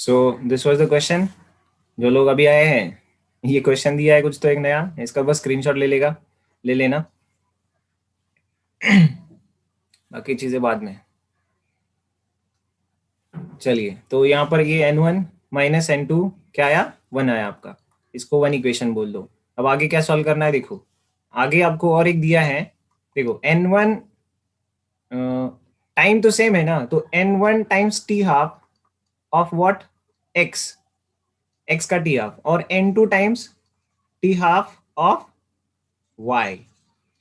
So this was the question. जो लोग अभी आए हैं, ये क्वेश्चन दिया है कुछ तो एक नया, इसका बस स्क्रीनशॉट ले लेना। बाकी चीजें बाद में। चलिए, तो यहाँ पर ये n1 माइनस n2 क्या आया, 1 आया आपका। इसको 1 इक्वेशन बोल दो। अब आगे क्या सॉल्व करना है, देखो आगे आपको और एक दिया है। देखो n1 टाइम तो सेम है ना, तो n1 times T half of what, x, x का टी हाफ, और n2 times T half of y।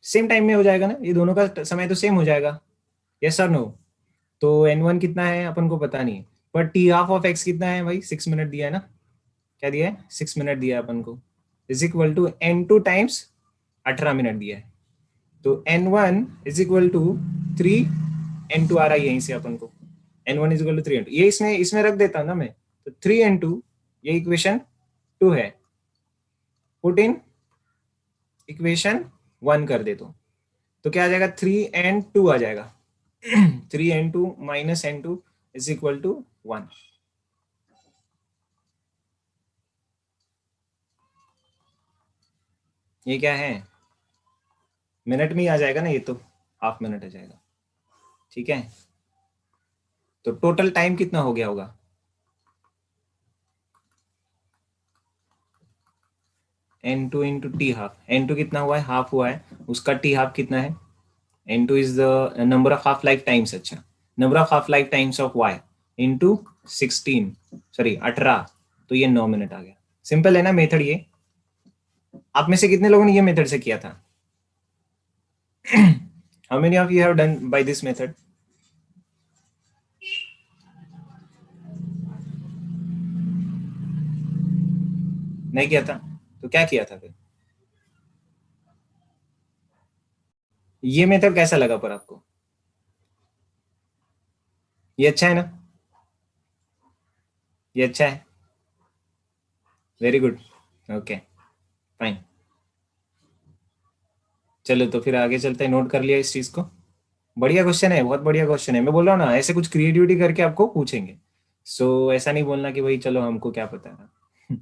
Same time में हो जाएगा ना, ये दोनों का समय तो सेम हो जाएगा। यस और नो? तो n1 कितना है अपन को पता नहीं है, पर टी हाफ ऑफ x कितना है भाई, 6 मिनट दिया है ना। क्या दिया है, 6 मिनट दिया है अपन को, is equal to n2 times 18 minute दिया है। तो n1 is equal to 3 n2 आ रहा है यहीं से अपन को। n1 is equal to 3 n2, ये इसमें रख देता हूँ ना मैं, तो 3 n2, ये इक्वेशन 2 है। पुट इन इक्वेशन 1 कर दे तो क्या आ जाएगा, 3 n2 आ जाएगा। 3 n2 minus n2 is equal to 1। ये क्या है, मिनट में ही आ जाएगा ना ये तो, हाफ मिनट आ जाएगा। ठीक है, तो टोटल टाइम कितना हो गया होगा, n2 into T half. n2 कितना हुआ है, हाफ हुआ है, उसका टी हाफ कितना है, n2 is the number of half life times. अच्छा, number of half life times of y into 16, sorry 18, तो ये 9 मिनट आ गया। सिंपल है ना मेथड ये। आप में से कितने लोगों ने ये मेथड से किया था? How many of you have done by this method? नहीं किया था, तो क्या किया था फिर? ये मेथड कैसा लगा पर आपको? ये अच्छा है ना, ये अच्छा है, वेरी गुड, ओके फाइन। चलो तो फिर आगे चलते हैं, नोट कर लिया इस चीज को। बढ़िया क्वेश्चन है, बहुत बढ़िया क्वेश्चन है। मैं बोल रहा हूँ ना, ऐसे कुछ क्रिएटिविटी करके आपको पूछेंगे। सो ऐसा नहीं बोलना कि भाई चलो हमको क्या पता है।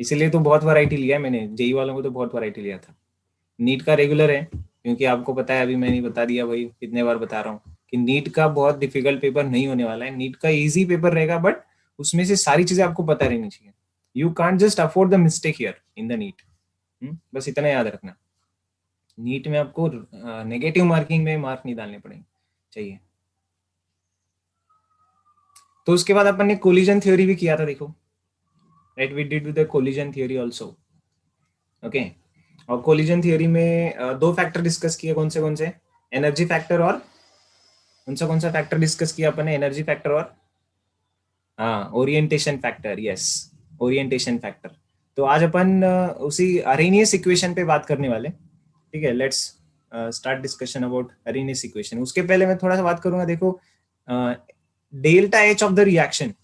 इसीलिए तो बहुत वैरायटी लिया है मैंने, जेई वालों को तो बहुत वैरायटी लिया था। नीट का रेगुलर है, क्योंकि आपको पता है, अभी मैंने बता दिया भाई, कितने बार बता रहा हूँ कि नीट का बहुत डिफिकल्ट पेपर नहीं होने वाला है। नीट का इजी पेपर रहेगा, बट उसमें से सारी चीजें आपको पता रहनी चाहिए। You can't just afford the mistake here in the NEET. बस इतना याद रखना, नीट में आपको नेगेटिव मार्किंग में मार्क नहीं डालने पड़ेंगे चाहिए। तो उसके बाद अपन ने कोलिजन थ्योरी भी किया था, देखो, right, we did with the collision theory also. Okay, और कोलिजन थ्योरी में दो फैक्टर डिस्कस किए, कौन से, एनर्जी फैक्टर और कौन सा फैक्टर डिस्कस किया अपन ने, एनर्जी फैक्टर और हाँ orientation factor, yes, orientation factor. तो आज अपन उसी अरेनियस इक्वेशन पे बात करने वाले। ठीक है, let's start discussion about Arrhenius equation. उसके पहले मैं थोड़ा सा बात करूंगा, देखो delta H of the reaction,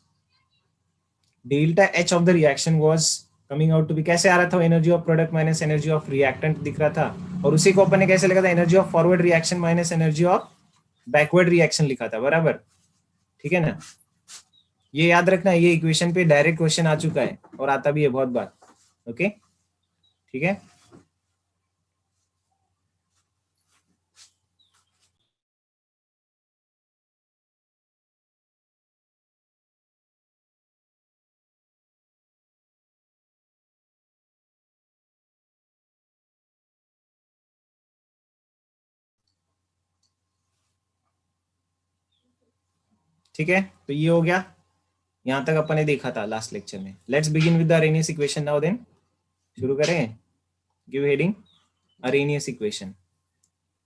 delta H of the reaction was coming out to be, कैसे आ रहा था, energy of product minus energy of reactant दिख रहा था, और उसी को अपन ने कैसे लिखा था, energy of forward reaction minus energy of backward reaction लिखा था, बराबर। ठीक है ना, ये याद रखना, ये इक्वेशन पे डायरेक्ट क्वेश्चन आ चुका है और आता भी है बहुत बार। ओके, ठीक है। ठीक है, तो ये हो गया, यहां तक अपन ने देखा था लास्ट लेक्चर में। Let's begin with the Arrhenius equation now then. शुरू करें, give heading Arrhenius equation,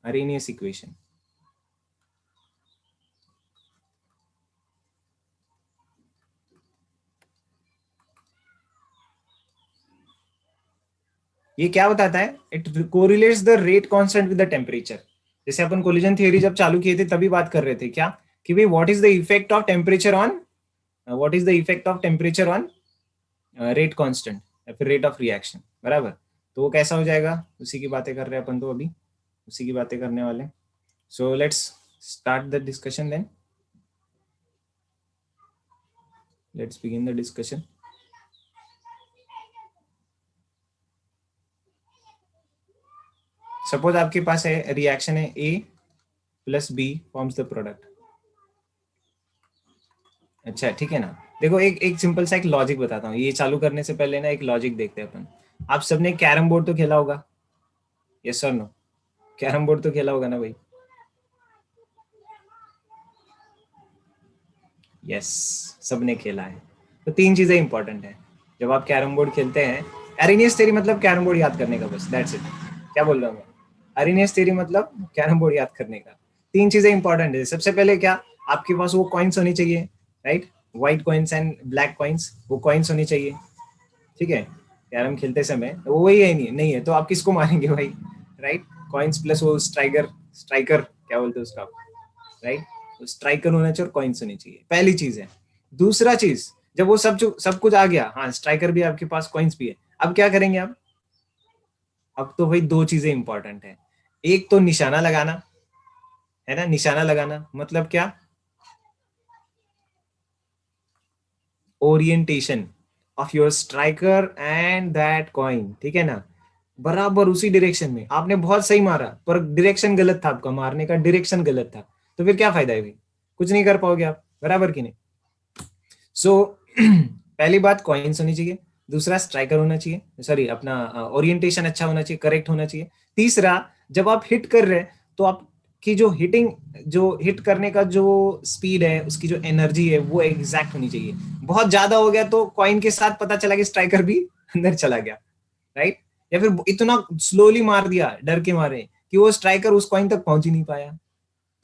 Arrhenius equation. ये क्या बताता है, it correlates the rate constant with the temperature. जैसे अपन कोलिजन थियरी जब चालू किए थे तभी बात कर रहे थे क्या, कि भाई what is the effect of temperature on, what is the effect of temperature on rate constant या फिर रेट ऑफ रिएक्शन, बराबर। तो वो कैसा हो जाएगा, उसी की बातें कर रहे हैं अपन तो अभी, उसी की बातें करने वाले। So let's start the discussion then. Let's begin the discussion. Suppose आपके पास है रिएक्शन है A plus B forms the product. अच्छा ठीक है ना। देखो एक एक सिंपल सा एक लॉजिक बताता हूँ, ये चालू करने से पहले ना एक लॉजिक देखते हैं अपन। आप सबने कैरम बोर्ड तो खेला होगा, यस और नो? कैरम बोर्ड तो खेला होगा ना भाई? यस, सबने खेला है। तो तीन चीजें इंपॉर्टेंट है जब आप कैरम बोर्ड खेलते हैं। एरिनियस थ्योरी मतलब कैरम बोर्ड याद करने का, बस दैट्स इट। क्या बोल रहा हूँ मैं? एरिनियस थ्योरी मतलब कैरम बोर्ड याद करने का। तीन चीजें इंपॉर्टेंट है। सबसे पहले क्या, आपके पास वो कॉइन्स होनी चाहिए, right? White coins and black coins, वो कॉइन्स होनी चाहिए, ठीक है? कैरम खेलते समय तो वो वही है, नहीं है तो आप किसको मारेंगे भाई, राइट? कॉइन्स प्लस वो स्ट्राइकर, स्ट्राइकर क्या बोलते हैं उसका, राइट? तो स्ट्राइकर होना चाहिए और कॉइन्स होनी चाहिए, पहली चीज है। दूसरा चीज, जब वो सब कुछ आ गया, हाँ स्ट्राइकर भी आपके पास, कॉइन्स भी है, अब क्या करेंगे आप? अब तो भाई दो चीजें इंपॉर्टेंट है। एक तो निशाना लगाना, है ना? निशाना लगाना मतलब क्या? Orientation of your striker end that coin, ठीक है ना? बराबर उसी डायरेक्शन में। आपने बहुत सही मारा पर डायरेक्शन गलत था, आपका मारने का डायरेक्शन गलत था, तो फिर क्या फायदा है भाई? कुछ नहीं कर पाओगे आप, बराबर कि नहीं? सो पहली बात कॉइन्स होनी चाहिए, दूसरा स्ट्राइकर होना चाहिए, सॉरी अपना ओरिएंटेशन अच्छा होना चाहिए, करेक्ट होना चाहिए। तीसरा, जब आप हिट कर रहे हैं तो आपकी जो हिटिंग, जो हिट करने का जो स्पीड है, उसकी जो एनर्जी है वो एग्जैक्ट होनी चाहिए। बहुत ज्यादा हो गया तो कॉइन के साथ पता चला कि स्ट्राइकर भी अंदर चला गया, राइट? या फिर इतना स्लोली मार दिया डर के मारे कि वो स्ट्राइकर उस कॉइन तक पहुंच ही नहीं पाया,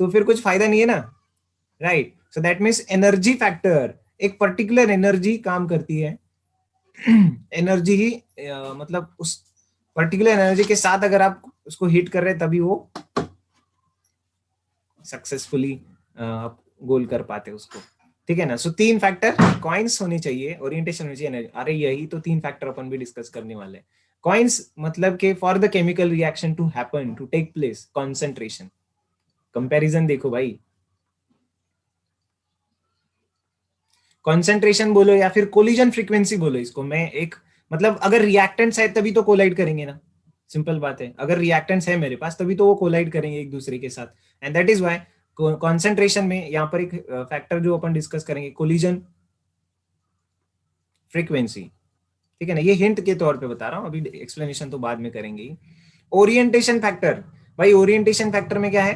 तो फिर कुछ फायदा नहीं है ना, right? So that means energy factor, एक पर्टिकुलर एनर्जी काम करती है। एनर्जी ही मतलब उस पर्टिकुलर एनर्जी के साथ अगर आप उसको हिट कर रहे हैं तभी वो सक्सेसफुली आप गोल कर पाते उसको, ठीक है ना? सो तीन फैक्टर, कॉइन्स होनी चाहिए, ओरिएंटेशन होनी चाहिए, अरे यही तो तीन फैक्टर अपन भी डिस्कस करने वाले हैं। कॉइन्स मतलब के for the chemical reaction to happen, to take place, concentration. Comparison देखो भाई, कंसंट्रेशन बोलो या फिर कोलिजन फ्रीक्वेंसी बोलो इसको। मैं एक मतलब अगर रिएक्टेंट्स है तभी तो कोलाइड करेंगे ना, सिंपल बात है। अगर रिएक्टेंट्स है मेरे पास तभी तो वो कोलाइड करेंगे एक दूसरे के साथ, and that is why concentration में यहाँ पर एक फैक्टर जो अपन डिस्कस करेंगे, कोलिजन फ्रीक्वेंसी, ठीक है ना? ये हिंट के तौर पे बता रहा हूँ, अभी एक्सप्लेनेशन तो बाद में करेंगे ही। ओरिएंटेशन फैक्टर, भाई ओरिएंटेशन फैक्टर में क्या है?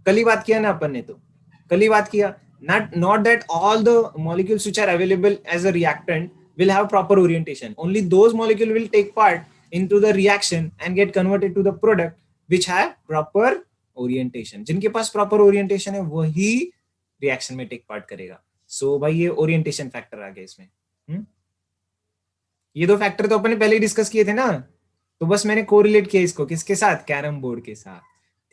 कल ही बात किया ना अपन ने, तो कल ही बात किया, not that all the molecules which are available as a reactant will have proper orientation. Only those molecules will take part into the reaction and get converted to the product which have proper orientation. जिनके पास proper orientation है वही reaction में take part करेगा। सो भाई ये orientation factor आ गया इसमें। ये दो फैक्टर तो अपन ने पहले ही डिस्कस किए थे ना, तो बस मैंने कोरिलेट किया इसको किसके साथ? कैरम बोर्ड के साथ,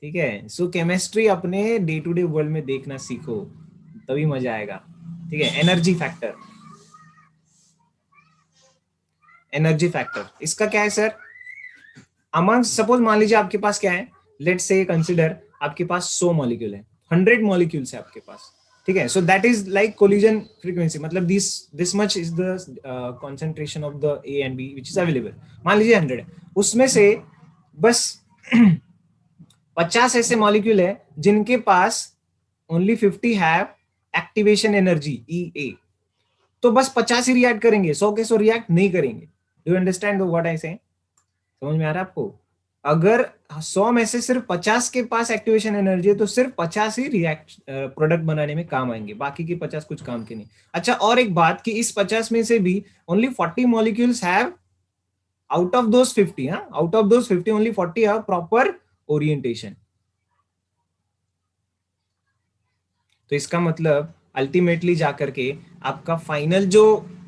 ठीक है? सो केमिस्ट्री अपने डे टू डे वर्ल्ड में देखना सीखो, तभी मजा आएगा, ठीक है? एनर्जी फैक्टर, एनर्जी फैक्टर इसका क्या है सर? अमंग सपोज मान लीजिए आपके पास क्या है, लेट्स से कंसीडर आपके पास 100 मॉलिक्यूल है, 100 मॉलिक्यूल्स है आपके पास, ठीक है? So that is like collision frequency, मतलब this much is the concentration of the A and B which is available. मान लीजिए 100 है, उसमें से बस 50 ऐसे मॉलिक्यूल है जिनके पास only 50 have activation energy E A, तो बस 50 ही रिएक्ट करेंगे, 100 के 100 रिएक्ट नहीं करेंगे। Do you understand what I से? समझ में आ रहा है आपको? अगर 100 में से सिर्फ 50 के पास एक्टिवेशन एनर्जी है तो सिर्फ 50 ही रिएक्ट प्रोडक्ट बनाने में काम आएंगे, बाकी की 50 कुछ काम के नहीं। अच्छा और एक बात कि इस 50 में से भी only 40 molecules have, out of those 50, हाँ out of those 50 only 40 have proper orientation. तो इसका मतलब अल्टीमेटली जाकर के आपका फाइनल जो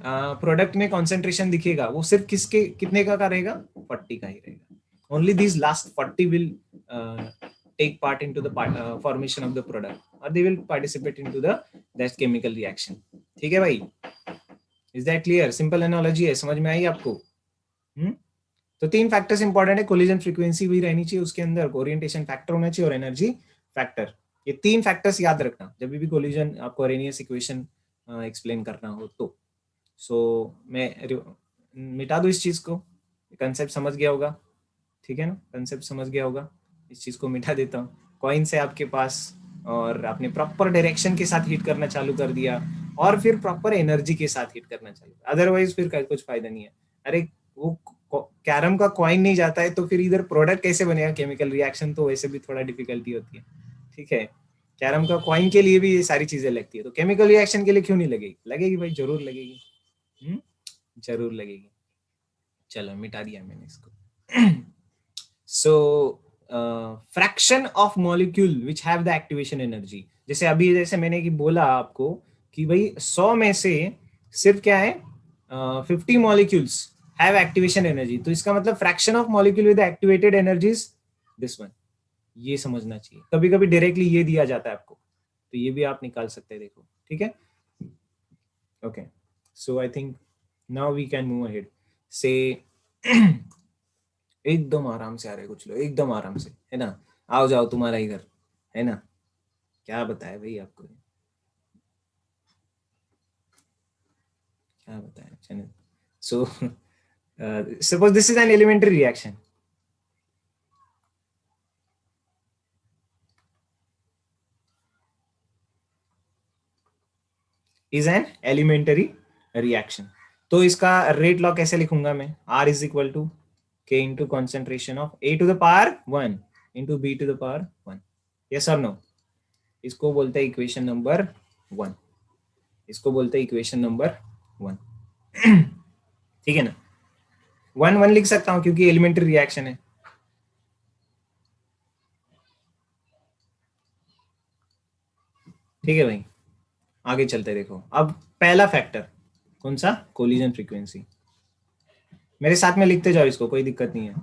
प्रोडक्ट में कॉन्सेंट्रेशन दिखेगा वो सिर्फ किसके कितने का रहेगा? 40 का ही रहेगा। Only this last 40 will take part into the formation of the product और they will participate into the that chemical reaction, ठीक है भाई? Is that clear? Simple analogy है, समझ में आई आपको? तो तीन फैक्टर्स इंपॉर्टेंट है, कोलिजन फ्रीक्वेंसी भी रहनी चाहिए उसके अंदर, ओरिएंटेशन फैक्टर होना चाहिए और एनर्जी फैक्टर। ये तीन फैक्टर्स याद रखना जब भी कोलिजन आपको अरेनियस इक्वेशन एक्सप्लेन करना हो तो। सो मैं मिटा दूं इस चीज को, कंसेप्ट समझ गया होगा, ठीक है ना, कंसेप्ट समझ गया होगा, इस चीज को मिटा देता हूँ। कॉइन्स है आपके पास और आपने प्रॉपर डायरेक्शन के साथ हिट करना चालू कर दिया और फिर प्रॉपर एनर्जी के साथ हिट करना चालू, अदरवाइज फिर कुछ फायदा नहीं है। अरे वो कैरम का कॉइन नहीं जाता है तो फिर इधर प्रोडक्ट कैसे बनेगा, केमिकल रिएक्शन तो वैसे भी थोड़ा डिफिकल्टी होती है, ठीक है। कैरम का कॉइन के लिए भी ये सारी चीजें लगती है, तो केमिकल रिएक्शन के लिए क्यों नहीं लगेगी, लगेगी भाई, जरूर लगेगी, जरूर लगेगी। चलो मिटा दिया मैंने इसको। So fraction of molecule which have the activation energy, जैसे अभी जैसे मैंने कि बोला आपको कि भाई 100 में से सिर्फ क्या है 50 मॉलिक्यूल्स हैव एक्टिवेशन एनर्जी, तो इसका मतलब fraction of molecule with activated energies this one, ये समझना चाहिए। कभी कभी डायरेक्टली ये दिया जाता है आपको, तो ये भी आप निकाल सकते हैं, देखो, ठीक है। Okay, so I think now we can move ahead से। एकदम आराम से आ रहे कुछ लोग, एकदम आराम से, है ना, आओ जाओ तुम्हारा ही घर, है ना, क्या बताए भाई आपको, क्या बताया, चलो। So suppose this is an elementary reaction, is an elementary reaction, तो इसका रेट लॉ कैसे लिखूंगा मैं, R is equal to K into concentration of A to the power 1 into B to the power 1, yes और no, इसको बोलते हैं equation number 1, इसको बोलते हैं इक्वेशन नंबर 1, ठीक है ना। 1 1 लिख सकता हूं क्योंकि एलिमेंट्री रिएक्शन है, ठीक है भाई। आगे चलते देखो, अब पहला फैक्टर कौन सा, कोलिजन फ्रीक्वेंसी, मेरे साथ में लिखते जाओ इसको, कोई दिक्कत नहीं है।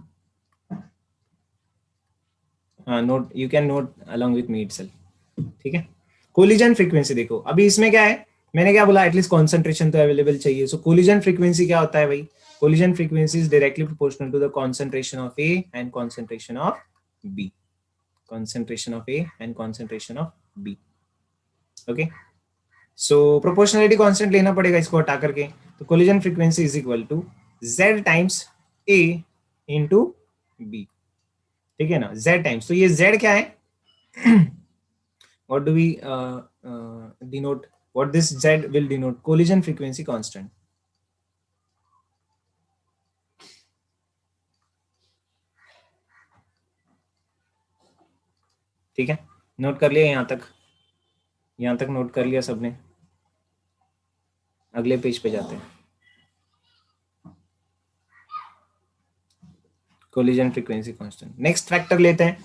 हाँ, note, you can note along with me itself, ठीक है। कोलिजन फ्रीक्वेंसी देखो, अभी इसमें क्या है, मैंने क्या बोला, एटलीस्ट कॉन्सेंट्रेशन तो अवेलेबल चाहिए। सो कोलिजन फ्रीक्वेंसी क्या होता है भाई, collision frequency is directly proportional to the concentration of A and concentration of B, concentration of A and concentration of B, okay. So proportionality constant लेना पड़ेगा इसको हटा करके, तो collision frequency is equal to Z times A into B, ठीक है ना, Z times, तो ये Z क्या है, what do we denote, what this Z will denote, collision frequency constant, ठीक है। नोट कर लिया यहाँ तक, यहाँ तक नोट कर लिया सबने, अगले पेज पे जाते हैं। Collision frequency constant, next factor लेते हैं,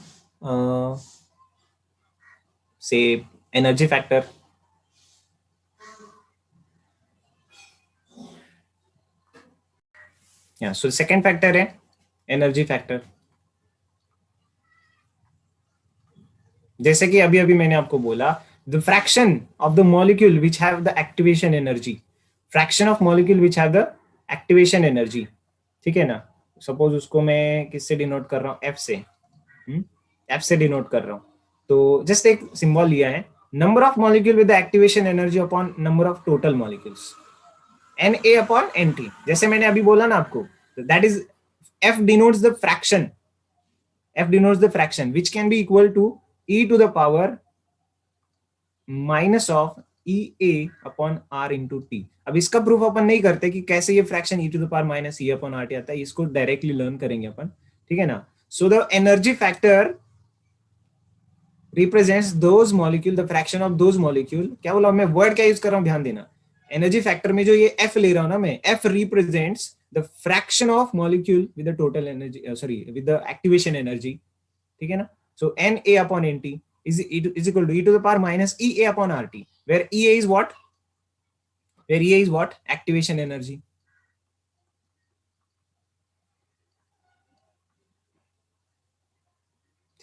से एनर्जी फैक्टर, या सो सेकंड फैक्टर है एनर्जी फैक्टर। जैसे कि अभी अभी मैंने आपको बोला, the fraction of the molecule which have the activation energy, fraction of molecule which have the activation energy, ठीक है ना। सपोज उसको मैं किससे डिनोट कर रहा हूँ, एफ से, एफ से डिनोट कर रहा हूँ, तो जस्ट एक सिंबल लिया है, number of molecule with the activation energy upon number of total molecules, N A upon N T, जैसे मैंने अभी बोला ना आपको, that is F denotes the fraction, f denotes the fraction which can be equal to e to the power minus of E A upon R into T. अब इसका proof अपन नहीं करते कि कैसे ये fraction E to the power minus E upon R T आता है, इसको डायरेक्टली लर्न करेंगे अपन, ठीक है ना। So the energy factor represents those molecule, the fraction of those molecule, क्या बोला मैं, वर्ड क्या यूज कर रहा हूं, ध्यान देना, एनर्जी फैक्टर में जो ये एफ ले रहा हूं ना मैं, F represents the fraction of molecule with the total energy, sorry with the activation energy, ठीक है ना। So N A upon N T is equal to e to the power minus ea upon rt, where ea is what, where ea is what, activation energy,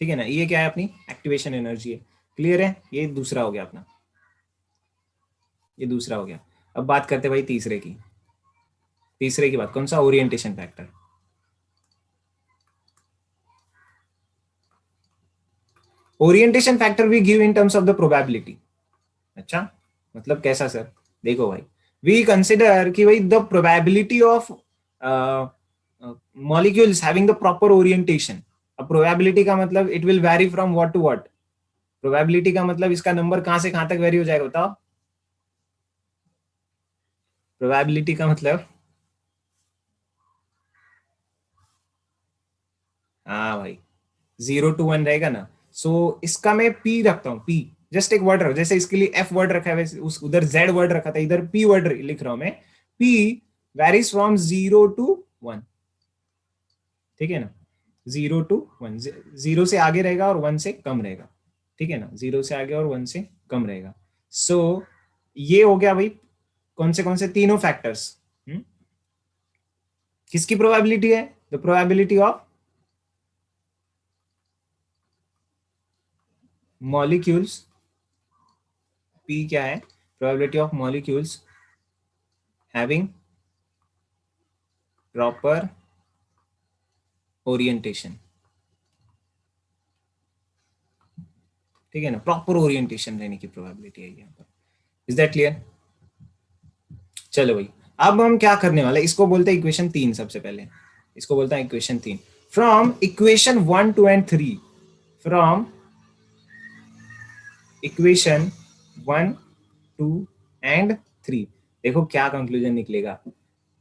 ठीक है ना, ये क्या है अपनी एक्टिवेशन एनर्जी है, क्लियर है, ये दूसरा हो गया अपना, ये दूसरा हो गया। अब बात करते भाई तीसरे की, तीसरे की बात कौन सा, orientation factor. Orientation factor we give in terms of the probability, अच्छा मतलब कैसा सर, देखो भाई, वी कंसिडर कि भाई the probability of molecules having the proper orientation. अब प्रोबेबिलिटी का मतलब it will vary from what to what. Probability का मतलब इसका नंबर कहां से कहां तक वेरी हो जाएगा बताओ. प्रोबेबिलिटी का मतलब, हाँ भाई, 0 to 1 रहेगा ना. सो इसका मैं पी रखता हूँ. पी जस्ट एक वर्ड रखो, जैसे इसके लिए एफ वर्ड रखा है वैसे उस उधर जेड वर्ड रखा था, इधर पी वर्ड लिख रहा हूं मैं. P varies from 0 to 1. ठीक है ना. 0 to 1, 0 से आगे रहेगा और 1 से कम रहेगा. ठीक है ना. 0 से आगे और 1 से कम रहेगा. सो ये हो गया भाई कौन से तीनों फैक्टर्स. किसकी प्रोबेबिलिटी है? The probability of molecules. P क्या है? Probability of molecules having proper orientation. ठीक है ना. प्रॉपर ओरिएंटेशन रहने की प्रोबेबिलिटी है यहाँ पर. Is that clear? चलो भाई, अब हम क्या करने वाले, इसको बोलते हैं इक्वेशन 3. सबसे पहले इसको बोलता है equation 3. From equation 1, 2 and 3. From equation 1, 2 and 3. देखो क्या कंक्लूजन निकलेगा.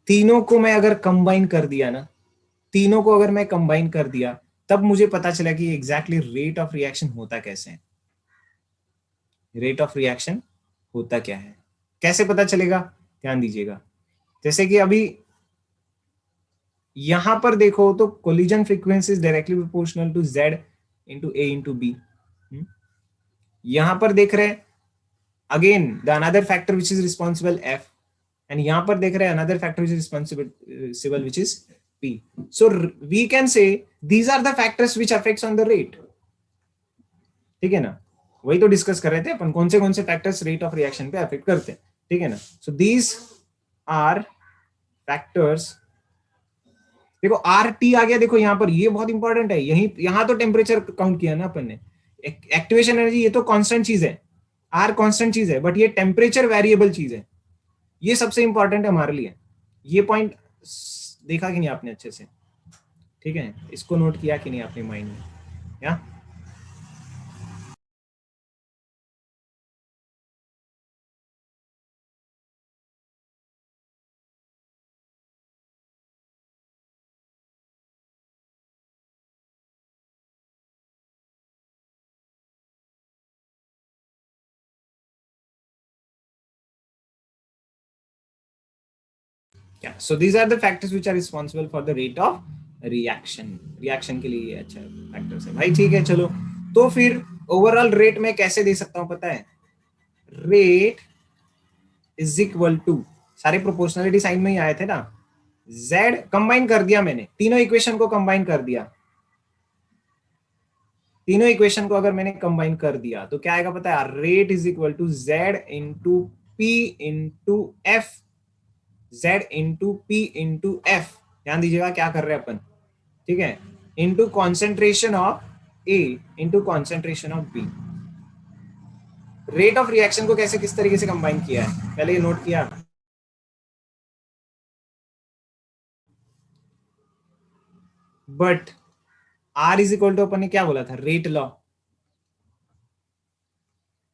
तीनों को मैं अगर कंबाइन कर दिया ना, तीनों को अगर मैं कंबाइन कर दिया, तब मुझे पता चला कि एग्जैक्टली रेट ऑफ रिएक्शन होता कैसे है. रेट ऑफ रिएक्शन होता क्या है, कैसे पता चलेगा? ध्यान दीजिएगा. जैसे कि अभी यहां पर देखो तो collision frequency is directly proportional to Z into A into B. यहां पर देख रहे हैं again the another factor which is responsible F. And यहां पर देख रहे हैं another factor which is responsible which is P. So we can say these are the factors which affects on the rate. ठीक है ना. वही तो डिस्कस कर रहे थे अपन, कौन से फैक्टर्स रेट ऑफ रिएक्शन पे अफेक्ट करते हैं. ठीक है ना. So these are factors. देखो आर टी आ गया. देखो यहाँ पर ये बहुत इंपॉर्टेंट है. यही यहाँ तो टेम्परेचर काउंट किया ना अपन ने. एक्टिवेशन एनर्जी ये तो कांस्टेंट चीज है. आर कांस्टेंट चीज है, बट ये टेम्परेचर वेरिएबल चीज है. ये सबसे इंपॉर्टेंट है हमारे लिए. ये पॉइंट देखा कि नहीं आपने अच्छे से? ठीक है. इसको नोट किया कि नहीं आपने माइंड में? या क्या? So these are the factors which are responsible for the rate of reaction. Reaction के लिए अच्छा फैक्टर्स है भाई. ठीक है चलो. तो फिर ओवरऑल रेट में कैसे दे सकता हूं पता है? रेट इज इक्वल टू, सारे प्रोपोर्शनलिटी साइन में ही आए थे ना. z कंबाइन कर दिया मैंने, तीनों इक्वेशन को कंबाइन कर दिया. तीनों इक्वेशन को अगर मैंने कंबाइन कर दिया तो क्या आएगा पता है? Rate is equal to z into P into F. z into P into F. ध्यान दीजिएगा क्या कर रहे हैं अपन. ठीक है. Into concentration of A into concentration of B. Rate of reaction को कैसे किस तरीके से कंबाइन किया है पहले ये नोट किया. But R is equal to अपन ने क्या बोला था? Rate law.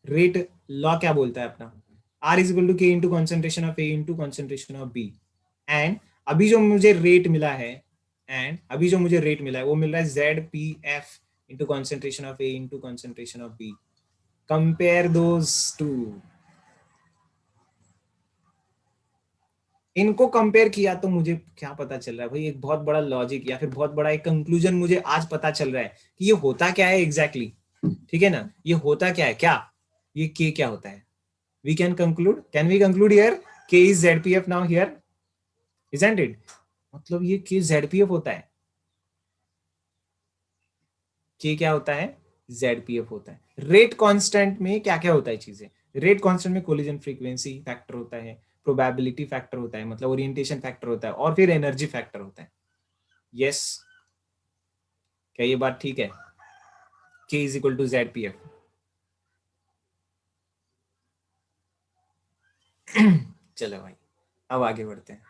रेट लॉ क्या बोलता है अपना? R is equal to K into concentration of A into concentration of B. And अभी जो मुझे रेट मिला है, वो मिल रहा है Z P F into concentration of A into concentration of B. Compare those two. इनको कंपेयर किया तो मुझे क्या पता चल रहा है भाई? एक बहुत बड़ा लॉजिक या फिर बहुत बड़ा एक कंक्लूजन मुझे आज पता चल रहा है कि ये होता क्या है एग्जैक्टली exactly. ठीक है ना. ये होता क्या है, क्या ये के क्या होता है? we can we conclude here k is zpf now here, isn't it? मतलब ये k zpf होता है. k क्या होता है? zpf होता है. रेट कांस्टेंट में क्या क्या होता है चीजें? रेट कांस्टेंट में कोलिजन फ्रीक्वेंसी फैक्टर होता है, प्रोबेबिलिटी फैक्टर होता है, मतलब ओरिएंटेशन फैक्टर होता है, और फिर एनर्जी फैक्टर होता है. Yes yes. क्या ये बात ठीक है? k is equal to zpf. चलो भाई. अब आगे बढ़ते हैं।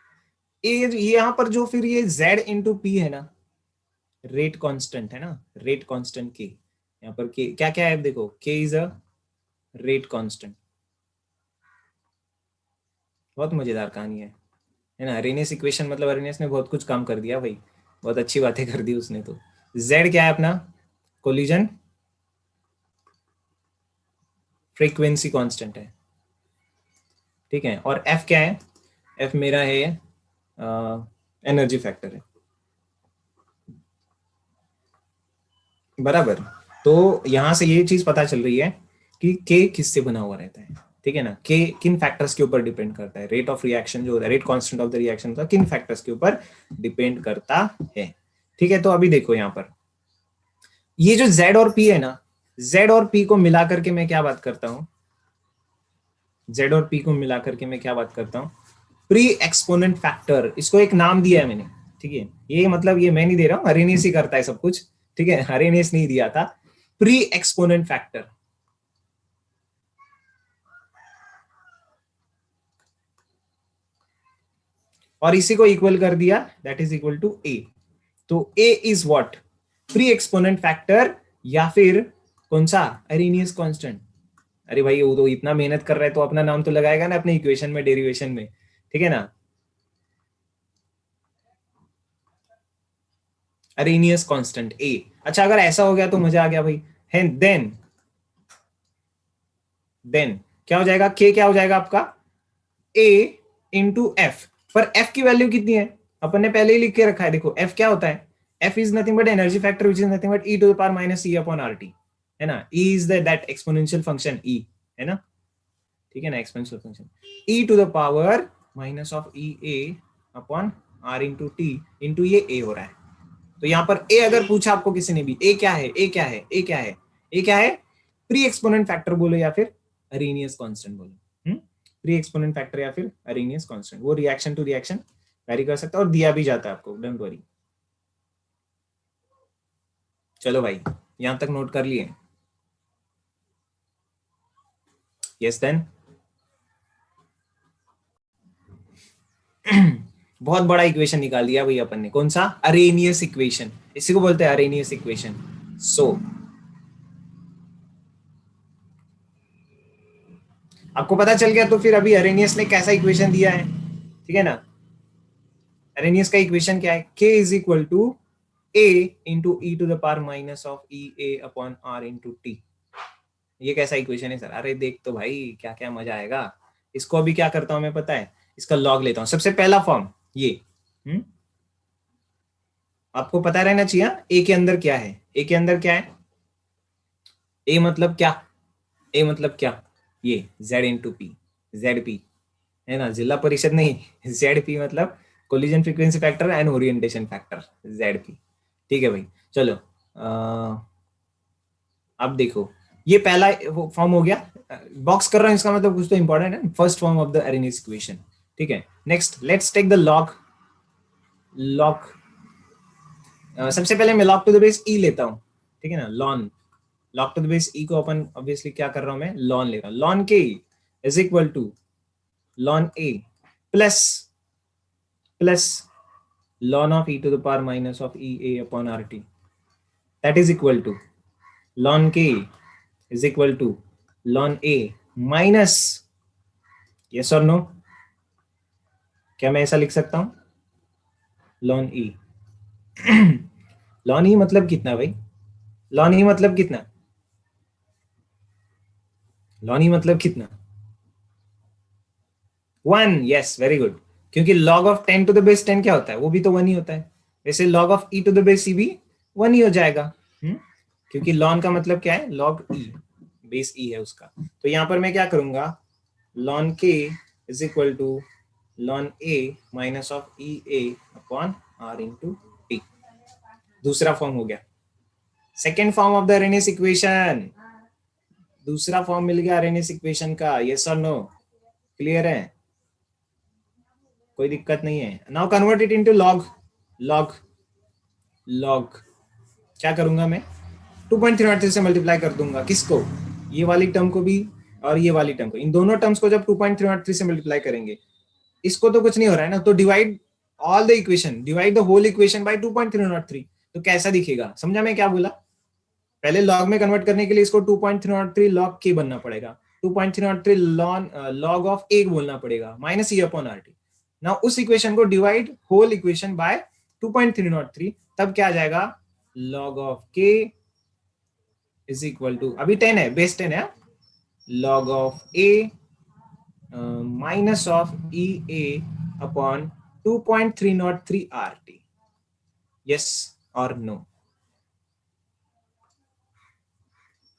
ये यहाँ पर जो फिर ये Z इंटू पी है ना, रेट कांस्टेंट है ना, रेट कांस्टेंट के, यहाँ पर के क्या क्या है देखो, के इज अ रेट कांस्टेंट। बहुत मजेदार कहानी है ना। अरेनियस इक्वेशन मतलब अरेनियस ने बहुत कुछ काम कर दिया भाई, बहुत अच्छी बातें कर दी उसने। तो Z क्या है अपना, कोलिजन फ्रीक्वेंसी कांस्टेंट है, ठीक है। और F क्या है, F मेरा है एनर्जी फैक्टर है, बराबर। तो यहां से ये चीज पता चल रही है कि के किससे बना हुआ रहता है, ठीक है ना। के किन फैक्टर्स के ऊपर डिपेंड करता है, रेट ऑफ रिएक्शन जो rate constant of the reaction का किन फैक्टर्स के ऊपर डिपेंड करता है, ठीक है। तो अभी देखो यहाँ पर ये जो Z और P है ना, Z और P को मिला करके मैं क्या बात करता हूँ, Z और P को मिला करके मैं क्या बात करता हूँ, प्री एक्सपोनेंट फैक्टर। इसको एक नाम दिया है मैंने, ठीक है। ये मतलब ये मैं नहीं दे रहा हूँ, अरेनियस ही करता है सब कुछ, ठीक है। अरेनियस नहीं दिया था, प्री एक्सपोनेंट फैक्टर। और इसी को इक्वल कर दिया, that is equal to A. तो A is what, pre exponent factor, या फिर कौन सा, अरेनियस कांस्टेंट। अरे भाई वो तो इतना मेहनत कर रहा है तो अपना नाम तो लगाएगा ना अपने इक्वेशन में, डेरिवेशन में, ठीक है ना। अरेनियस कांस्टेंट ए। अच्छा अगर ऐसा हो गया तो मजा आ गया भाई। है देन क्या हो जाएगा, के क्या हो जाएगा आपका, ए इंटू एफ। पर एफ की वैल्यू कितनी है, अपन ने पहले ही लिख के रखा है, देखो एफ क्या होता है, F is nothing but energy factor which is nothing but E to the power minus E upon R T, है ना। E is that exponential function E, है ना, ठीक है ना, exponential function E to the power minus of E A upon R into T, into ये A हो रहा है। तो यहाँ पर ए अगर पूछा आपको किसी ने भी, ए क्या है, ए क्या है, ए क्या है, ए क्या है, प्री एक्सपोनेंट फैक्टर बोलो या फिर अरेनियस कांस्टेंट बोलो। प्री एक्सपोनेंट फैक्टर या फिर अरेनियस कांस्टेंट, वो रिएक्शन टू रिएक्शन वैरी कर सकता है और दिया भी जाता है आपको, डोंट वरी। चलो भाई यहां तक नोट कर लिए, यस देन। बहुत बड़ा इक्वेशन निकाल दिया भाई अपन ने, कौन सा, अरेनियस इक्वेशन, इसी को बोलते हैं अरेनियस इक्वेशन। सो आपको पता चल गया, तो फिर अभी अरेनियस ने कैसा इक्वेशन दिया है, ठीक है ना। अरेनियस का इक्वेशन क्या है, k is equal to a into E to the power minus of E A upon R into T. ये कैसा इक्वेशन है सर, अरे देख तो भाई क्या क्या मजा आएगा। इसको अभी क्या करता हूं मैं पता है, इसका लॉग लेता हूं, सबसे पहला फॉर्म ये। आपको पता रहना चाहिए ए के अंदर क्या है, ए के अंदर क्या है, ए मतलब क्या, ए मतलब क्या, ये z into P, Z P, है ना, जिला परिषद नहीं, जेड पी मतलब collision frequency factor and orientation factor, Z P, ठीक है भाई। चलो अब देखो ये पहला फॉर्म हो गया, बॉक्स कर रहा हूं इसका मतलब कुछ तो इंपॉर्टेंट है, first form of the Arrhenius equation, ठीक है। Next let's take the log, log सबसे पहले मैं log to the base E लेता हूं, ठीक है ना, ln, log to the base E को अपन ऑब्वियसली क्या कर रहा हूं मैं, लॉन ले रहा हूं, ln K is equal to ln A plus plus ln of e to the power minus of ea upon rt, that is equal to ln k is equal to ln a minus, yes or no, क्या मैं ऐसा लिख सकता हूं, ln e ln e मतलब कितना भाई, ln e मतलब कितना, ln e मतलब कितना, 1, यस वेरी गुड। क्योंकि log of 10 to the base 10 क्या होता है, वो भी तो 1 ही होता है, वैसे log of e to the base c भी 1 ही हो जाएगा। क्योंकि ln का मतलब क्या है, log e, बेस e है उसका। तो यहां पर मैं क्या करूंगा, ln k is equal to ln a minus of e a upon r into T, दूसरा फॉर्म हो गया। Second form of the Arrhenius equation, दूसरा फॉर्म मिल गया अरेनियस इक्वेशन का, यस और नो, क्लियर है, कोई दिक्कत नहीं है। Now convert it into log, log log क्या करूंगा मैं, 2.3 से मल्टीप्लाई कर दूंगा, किसको, ये वाली टर्म को भी और ये वाली टर्म को, इन दोनों टर्म्स को जब 2.3 से मल्टीप्लाई करेंगे इसको तो कुछ नहीं हो रहा है ना, तो divide all the equation, divide the whole equation by 2.303। तो कैसा दिखेगा, समझा मैं क्या बोला? पहले लॉग में कन्वर्ट करने के लिए इसको 2.303 लॉग के बनना पड़ेगा, 2.303 लॉग ऑफ ए बोलना पड़ेगा, minus E upon R T. ना उस इक्वेशन को डिवाइड होल इक्वेशन बाय 2.303, तब क्या आ जाएगा, लॉग ऑफ के इज इक्वल टू, अभी 10 है, बेस 10 है, log of A minus of E A upon 2.303 R T. Yes और नो?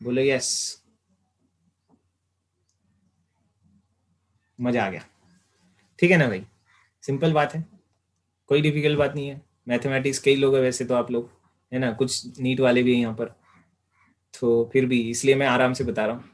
बोलो यस। मजा आ गया, ठीक है ना भाई? सिंपल बात है, कोई डिफिकल्ट बात नहीं है। मैथमेटिक्स कई लोग हैं वैसे तो आप लोग, है ना, कुछ नीट वाले भी हैं यहाँ पर, तो फिर भी इसलिए मैं आराम से बता रहा हूँ।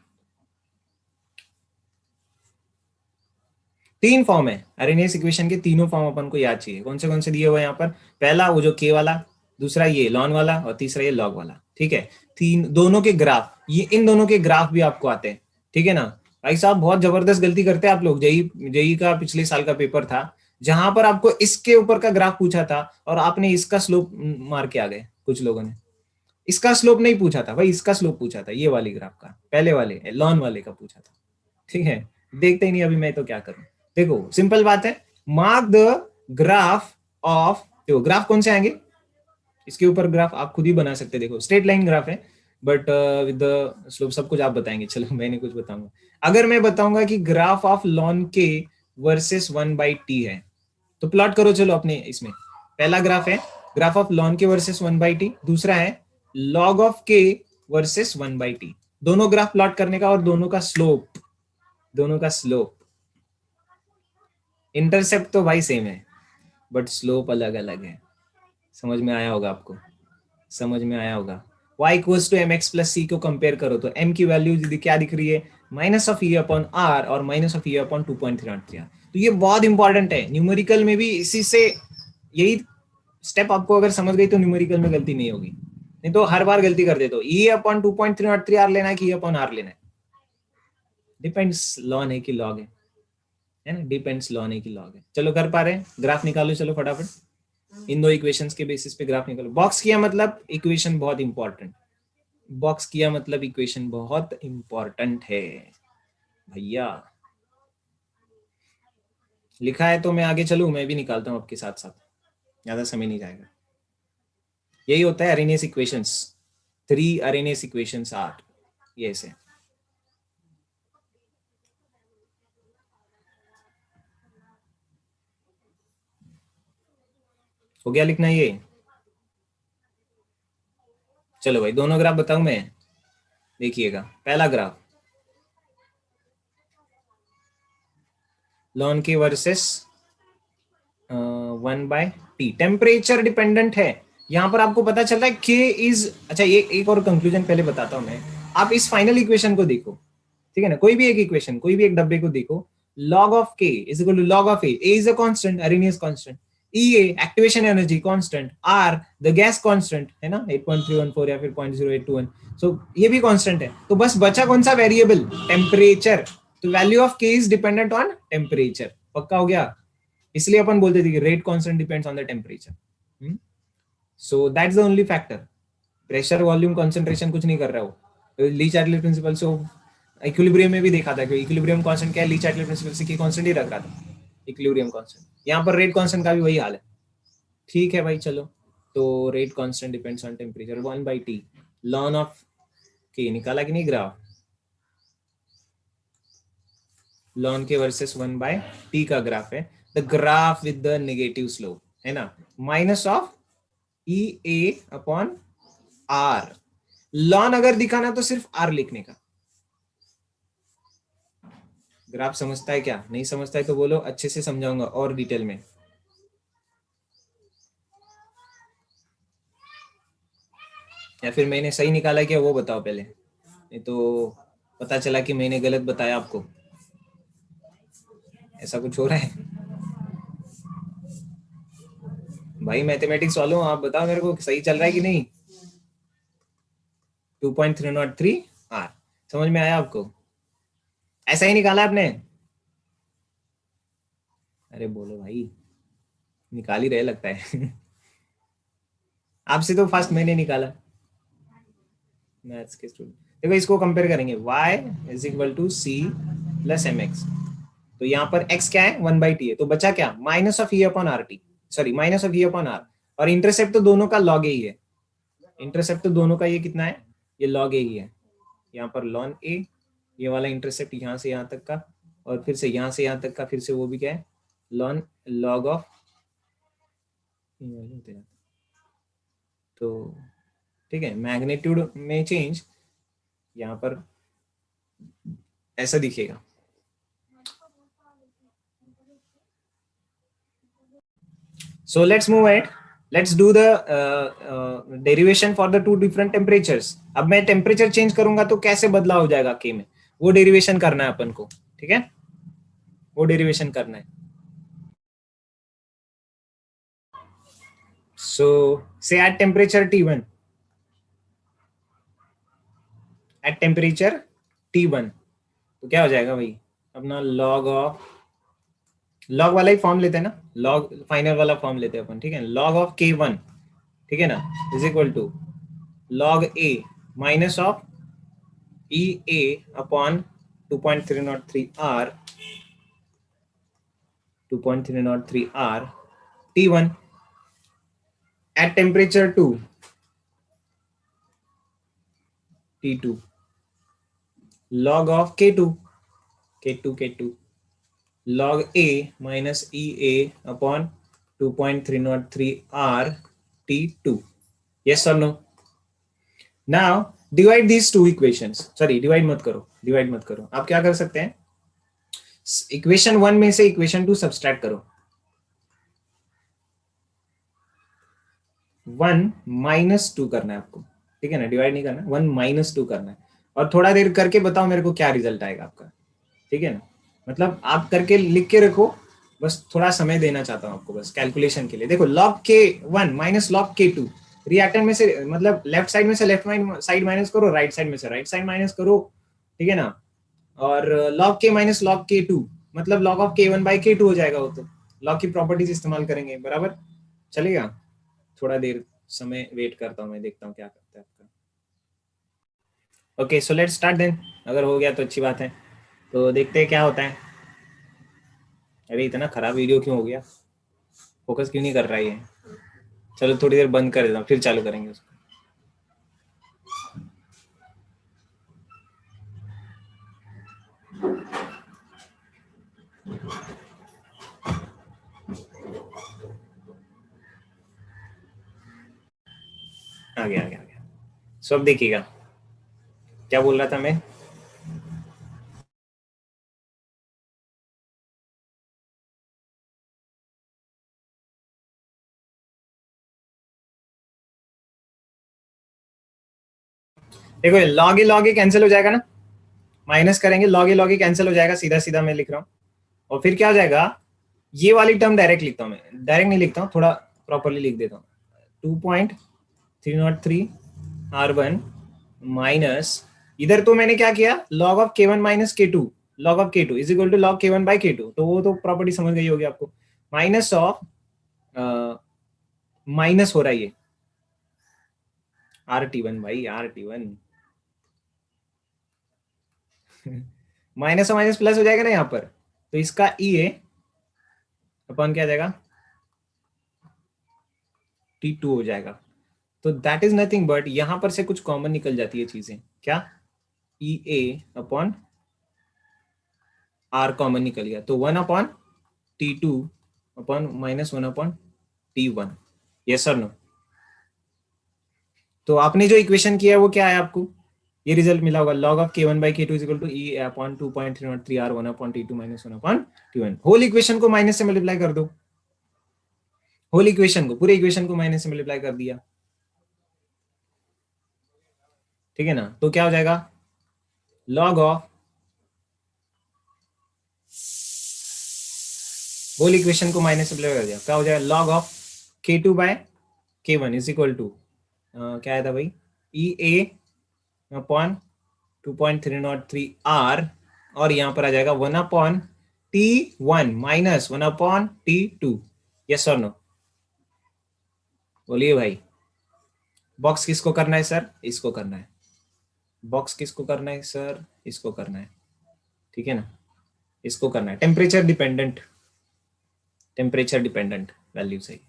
तीन फॉर्म है अरेनियस इक्वेशन के, तीनों फॉर्म अपन को याद चाहिए। कौन से दिए हुए यहाँ पर? पहला वो जो के वाला, दूसरा ये लॉन वाला, और तीसरा ये लॉग वाला, ठीक है? तीन, दोनों के ग्राफ, ये इन दोनों के ग्राफ भी आपको आते हैं, ठीक है ना? भाई साहब बहुत जबरदस्त गलती करते हैं आप लोग। जेई जेई का पिछले साल का पेपर था, जहां पर आपको इसके ऊपर का ग्राफ पूछा था और आपने इसका स्लोप मार के आ गए कुछ लोगों ने। इसका स्लोप नहीं पूछा था भाई, इसका स्लोप पूछा था, ये वाली ग्राफ का, पहले वाले लॉन वाले का पूछा था, ठीक है? देखते ही नहीं अभी मैं तो क्या करूं। देखो सिंपल बात है, मार्क द ग्राफ ऑफ, देखो ग्राफ कौन से आएंगे इसके ऊपर, ग्राफ आप खुद ही बना सकते हैं। देखो स्ट्रेट लाइन ग्राफ है, बट विद द स्लोप, सब कुछ आप बताएंगे, चलो मैं नहीं कुछ बताऊंगा। अगर मैं बताऊंगा कि ग्राफ ऑफ लॉन के वर्सेस 1/t है, तो प्लॉट करो चलो अपने इसमें। पहला ग्राफ है ग्राफ ऑफ लॉन के वर्सेस 1/t, दूसरा है लॉग ऑफ के वर्सेस 1/t। दोनों ग्राफ प्लॉट करने का, और दोनों का स्लोप, दोनों का स्लोप, इंटरसेप्ट तो भाई सेम है बट स्लोप अलग अलग है। समझ में आया होगा आपको? समझ में आया होगा? y equals to M X plus C को कंपेयर करो तो m की वैल्यू क्या दिख रही है, minus of E upon R और माइनस ऑफ ई अपॉन 2.303। तो ये बहुत इंपॉर्टेंट है, न्यूमेरिकल में भी इसी से, यही स्टेप आपको अगर समझ गई तो न्यूमेरिकल में गलती नहीं होगी, नहीं तो हर बार गलती कर देते हो। ई अपॉन 2.303 आर लेना है कि ई अपॉन आर लेना है, डिपेंड्स लॉन है कि लॉग है ना, डिपेंड्स लॉन है कि लॉग है। चलो कर पा रहे हैं, ग्राफ निकालो चलो फटाफट, इन दो इक्वेशंस के बेसिस पे ग्राफ निकालो। बॉक्स किया मतलब इक्वेशन बहुत इंपॉर्टेंट, बॉक्स किया मतलब इक्वेशन बहुत इंपॉर्टेंट है भैया। लिखा है तो मैं आगे चलूं, मैं भी निकालता हूं आपके साथ साथ, ज्यादा समय नहीं जाएगा। यही होता है Arrhenius equations, 3 Arrhenius equations are, ये ऐसे। हो गया लिखना ये? चलो भाई दोनों ग्राफ बताऊं मैं, देखिएगा। पहला ग्राफ लॉन के वर्सेस 1/t, टेम्परेचर डिपेंडेंट है। यहां पर आपको पता चल रहा है के इज, अच्छा ये एक और कंक्लूजन पहले बताता हूं मैं। आप इस फाइनल इक्वेशन को देखो, ठीक है ना, कोई भी एक इक्वेशन, कोई भी एक डब्बे को देखो, log of k is equal to log of a is a constant, arrhenius constant, ea activation energy constant, r the gas constant है ना 8.314 या फिर 0.0821, so ये भी constant है। तो बस बचा कौन सा वेरिएबल, टेम्परेचर। तो value of k is dependent on temperature, पक्का हो गया? इसलिए अपन बोलते थे कि rate constant depends on the temperature. So that's the only factor, pressure volume concentration कुछ नहीं कर रहा हो। ली चार्टले प्रिंसिपल से इक्विलिब्रियम में भी देखा था कि इक्विलिब्रियम कांस्टेंट क्या है, ली चार्टले प्रिंसिपल से की कांस्टेंट ही रख रहा था, इक्विलिब्रियम कांस्टेंट। यहाँ पर रेट कांस्टेंट का भी वही हाल है, ठीक है भाई चलो। तो rate constant depends on temperature 1/t, lawn of के निकाला कि नहीं ग्राफ, लॉन के वर्सेस 1/t का ग्राफ है, the graph with the negative slope, है ना, minus of E A upon R. Ln अगर दिखाना तो सिर्फ आर लिखने का। ग्राफ समझता है क्या? नहीं समझता है तो बोलो, अच्छे से समझाऊंगा और डिटेल में। या फिर मैंने सही निकाला क्या वो बताओ पहले, नहीं तो पता चला कि मैंने गलत बताया आपको, ऐसा कुछ हो रहा है? भाई मैथमेटिक्स वालों आप बताओ मेरे को सही चल रहा है कि नहीं। 2.303 आर, समझ में आया आपको? ऐसा ही निकाला आपने? अरे बोलो भाई, निकाल ही रहे लगता है। आपसे तो फास्ट मैंने निकाला, मैथ्स के स्टूडेंट। देखो इसको कंपेयर करेंगे, y is equal to C plus M X. तो यहाँ पर x क्या है, 1/t है, तो बचा क्या, minus of E upon R T, sorry minus of E upon R. और इंटरसेप्ट तो दोनों का लॉग ए ही है, इंटरसेप्ट तो दोनों का ये कितना है, ये लॉग ए ही है। यहाँ पर लॉन ए, ये वाला इंटरसेप्ट यहाँ से यहाँ तक का, और फिर से यहाँ से यहाँ तक का, फिर से वो भी क्या है, लॉन लॉग ऑफ। तो ठीक है, मैग्नीट्यूड में चेंज यहाँ पर ऐसा दिखेगा। So let's move ahead. Let's do the derivation for the two different temperatures. अब मैं टेम्परेचर चेंज करूंगा तो कैसे बदलाव हो जाएगा के में, वो डेरिवेशन करना है अपन को, ठीक है, वो डेरिवेशन करना है। So say at temperature T1, at temperature T1, तो क्या हो जाएगा भाई, अपना log ऑफ, लॉग वाला ही फॉर्म लेते हैं ना, लॉग फाइनल वाला फॉर्म लेते हैं अपन, ठीक है, लॉग ऑफ K1, ठीक है ना, is equal to log A minus of E A upon 2.303 R, 2.303 R T1 at temperature 2 T2 log of K2 log A minus EA upon 2.303 R T2. Yes or no? Now divide these two equations. Sorry, divide मत करो। आप क्या कर सकते हैं, equation 1 में से equation 2 subtract करो। 1 माइनस 2 करना है आपको, ठीक है ना, डिवाइड नहीं करना, 1 माइनस 2 करना है, और थोड़ा देर करके बताओ मेरे को क्या रिजल्ट आएगा आपका, ठीक है ना, मतलब आप करके लिख के रखो, बस थोड़ा समय देना चाहता हूँ आपको बस कैलकुलेशन के लिए। देखो log K1 minus log K2, reactant में से मतलब लेफ्ट साइड में से लेफ्ट साइड माइनस करो, राइट साइड में से राइट साइड माइनस करो, ठीक है ना, और log K minus log K2 मतलब log of K1 by K2 हो जाएगा, वो तो log की प्रॉपर्टीज इस्तेमाल करेंगे, बराबर चलेगा। थोड़ा देर समय वेट करता हूँ मैं, देखता हूँ क्या करता है आपका। Okay so let's start then, अगर हो गया तो अच्छी बात है, तो देखते हैं क्या होता है। अरे इतना खराब वीडियो क्यों हो गया, फोकस क्यों नहीं कर रहा है ये, चलो थोड़ी देर बंद कर देता हूँ, फिर चालू करेंगे उसको। आ गया सो अब देखिएगा क्या बोल रहा था मैं। देखो लॉग ए कैंसिल हो जाएगा ना, माइनस करेंगे लॉग ए कैंसिल हो जाएगा, सीधा सीधा मैं लिख रहा हूँ, और फिर क्या हो जाएगा, ये वाली टर्म डायरेक्ट लिखता हूँ मैं, डायरेक्ट नहीं लिखता हूँ, थोड़ा प्रॉपरली लिख देता हूँ, 2.303 R1 माइनस, इधर तो मैंने क्या किया, log of K1 minus K2, log of K2 is equal to log K1 by K2, तो वो तो प्रॉपर्टी समझ गई होगी आपको, माइनस ऑफ माइनस हो रहा है ये RT1 भाई, RT1 माइनस और माइनस प्लस हो जाएगा ना यहाँ पर, तो इसका EA अपन क्या आ जाएगा, T2 हो जाएगा। तो दैट इज नथिंग बट यहां पर से कुछ कॉमन निकल जाती है चीजें, क्या, EA अपॉन R कॉमन निकल गया, तो 1 upon T2 upon minus 1 upon T1, yes और नो। तो आपने जो इक्वेशन किया है वो क्या है, आपको ये रिजल्ट मिला होगा, log of K1 by K2 is equal to E upon 2.303 R 1 upon T2 minus 1 upon T1। Whole equation को माइनस से मल्टीप्लाई कर दो, होल इक्वेशन को, पूरे इक्वेशन को माइनस से मल्टीप्लाई कर दिया, ठीक है ना, तो क्या हो जाएगा, log ऑफ होल इक्वेशन को माइनस से मल्टीप्लाई कर दिया, क्या हो जाएगा, log of K2 by K1 is equal to क्या आया था भाई, EA अपॉन 2.303 R, और यहाँ पर आ जाएगा 1 upon T1 minus 1/T2, yes और नो? बोलिए भाई। बॉक्स किसको करना है सर? इसको करना है। बॉक्स किसको करना है सर? इसको करना है, ठीक है ना? इसको करना है। Temperature dependent, temperature dependent value सही।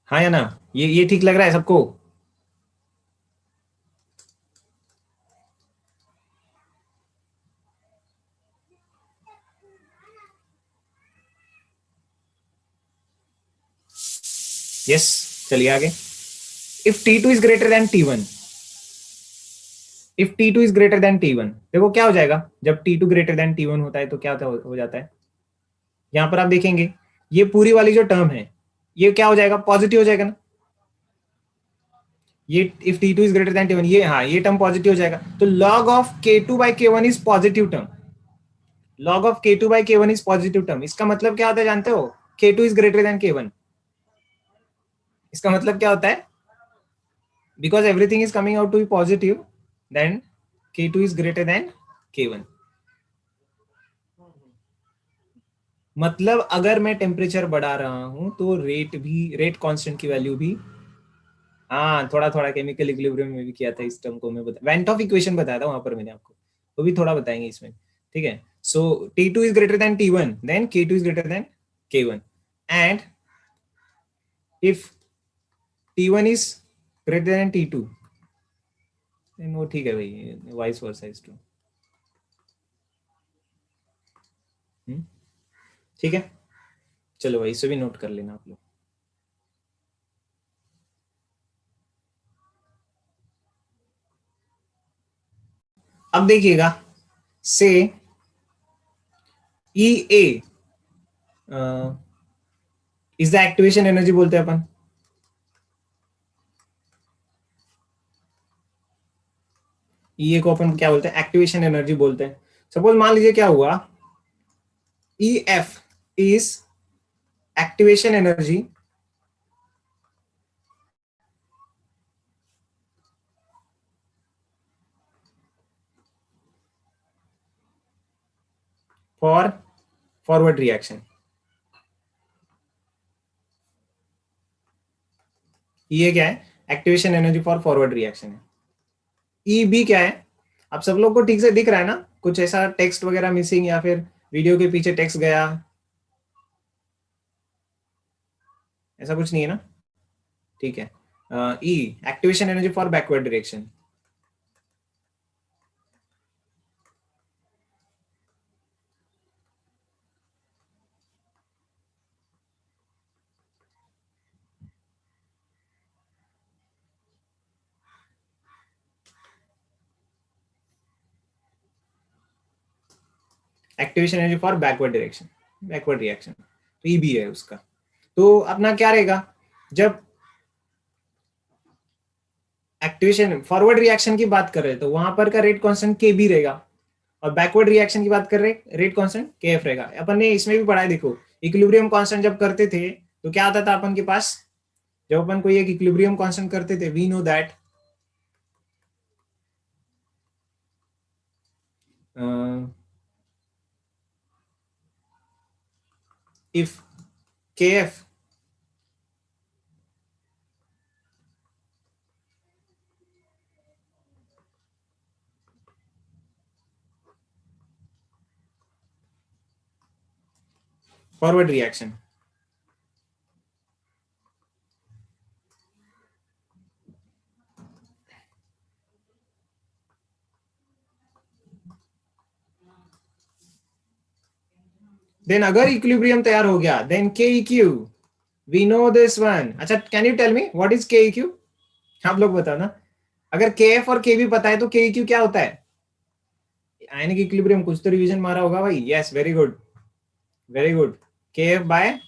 हाँ या ना? ये ठीक लग रहा है सबको? यस, चलिए आगे। If T2 is greater than T1, if T2 is greater than T1, देखो क्या हो जाएगा जब T2 ग्रेटर देन T1 होता है तो क्या हो जाता है? यहां पर आप देखेंगे ये पूरी वाली जो टर्म है ये क्या हो जाएगा? पॉजिटिव हो जाएगा ना? ये if T2 is greater than T1, ये हाँ ये टर्म पॉजिटिव हो जाएगा। तो log of K2 by K1 is positive term. log of K2 by K1 is positive term. इसका मतलब क्या होता है जानते हो? K2 is greater than K1। इसका मतलब क्या होता है? Because everything is coming out to be positive, then K2 is greater than K1। मतलब अगर मैं टेम्परेचर बढ़ा रहा हूं तो रेट कांस्टेंट की वैल्यू भी, हाँ थोड़ा थोड़ा केमिकल इक्विलिब्रियम में भी किया था इस टर्म को मैं वेंट ऑफ इक्वेशन बताया था वहां पर मैंने आपको, वो भी थोड़ा बताएंगे इसमें, ठीक है? So T2 is greater than T1, then K2 is greater than K1, and if T1 is greater than T2, then वो ठीक है भाई, वाइस वर्सा इज ट्रू। ठीक है, चलो भाई इसे भी नोट कर लेना आप लोग। अब देखिएगा से ई ए इज द एक्टिवेशन एनर्जी बोलते हैं अपन। ई ए को अपन क्या बोलते हैं? एक्टिवेशन एनर्जी बोलते हैं। सपोज मान लीजिए क्या हुआ, E F is activation energy for forward reaction. ये क्या है? Activation energy for forward reaction है। ई बी क्या है? आप सब लोग को ठीक से दिख रहा है ना? कुछ ऐसा टेक्स्ट वगैरह मिसिंग या फिर वीडियो के पीछे टेक्स्ट गया, ऐसा कुछ नहीं है ना? ठीक है। E activation energy for backward direction. Activation energy for backward direction, backward reaction, तो ई भी है उसका। तो अपना क्या रहेगा जब एक्टिवेशन फॉरवर्ड रिएक्शन की बात कर रहे हैं तो वहां पर का रेट कांस्टेंट के बी रहेगा, और बैकवर्ड रिएक्शन की बात कर रहे हैं रेट कांस्टेंट के एफ रहेगा। अपन ने इसमें भी पढ़ा है, देखो इक्विलिब्रियम कांस्टेंट जब करते थे तो क्या आता था अपन के पास? जब अपन कोई एक इक्विलिब्रियम कांस्टेंट करते थे, we know that if kf forward reaction, then अगर इक्विलिब्रियम तैयार हो गया then K E Q, we know this one. अच्छा can you tell me what is K E Q? आप लोग बताओ ना। अगर के एफ और के बी पता है तो के ई क्यू क्या होता है? आयनिक इक्विलिब्रियम, कुछ तो रिवीजन मारा होगा भाई। Yes very good, very good. के एफ बाय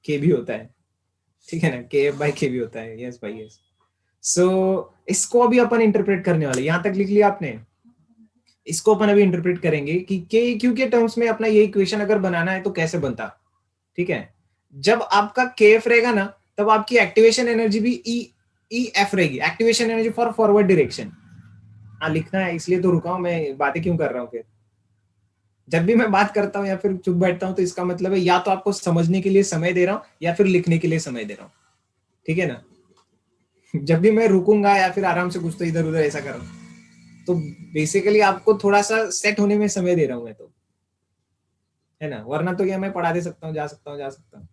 के बी होता है, ठीक है ना? के एफ बाय के बी होता है, यस भाई यस। सो इसको अभी अपन इंटरप्रेट करने वाले, यहां तक लिख लिया आपने? इसको अपन अभी इंटरप्रेट करेंगे कि के क्यू के टर्म्स में अपना ये इक्वेशन अगर बनाना है तो कैसे बनता, ठीक है? जब आपका के एफ रहेगा ना तब आपकी एक्टिवेशन एनर्जी भी ई ई एफ रहेगी, activation energy for forward direction. हाँ लिखना है इसलिए तो रुका हूं मैं, बातें क्यों कर रहा हूँ फिर? जब भी मैं बात करता हूँ या फिर चुप बैठता हूँ तो इसका मतलब है या तो आपको समझने के लिए समय दे रहा हूँ या फिर लिखने के लिए समय दे रहा हूँ, ठीक है ना। जब भी मैं रुकूंगा या फिर आराम से कुछ तो इधर उधर ऐसा कर रहा हूँ, तो बेसिकली आपको थोड़ा सा सेट होने में समय दे रहा हूँ मैं तो, है ना। वरना तो क्या मैं पढ़ा दे सकता हूँ, जा सकता हूँ, जा सकता हूँ।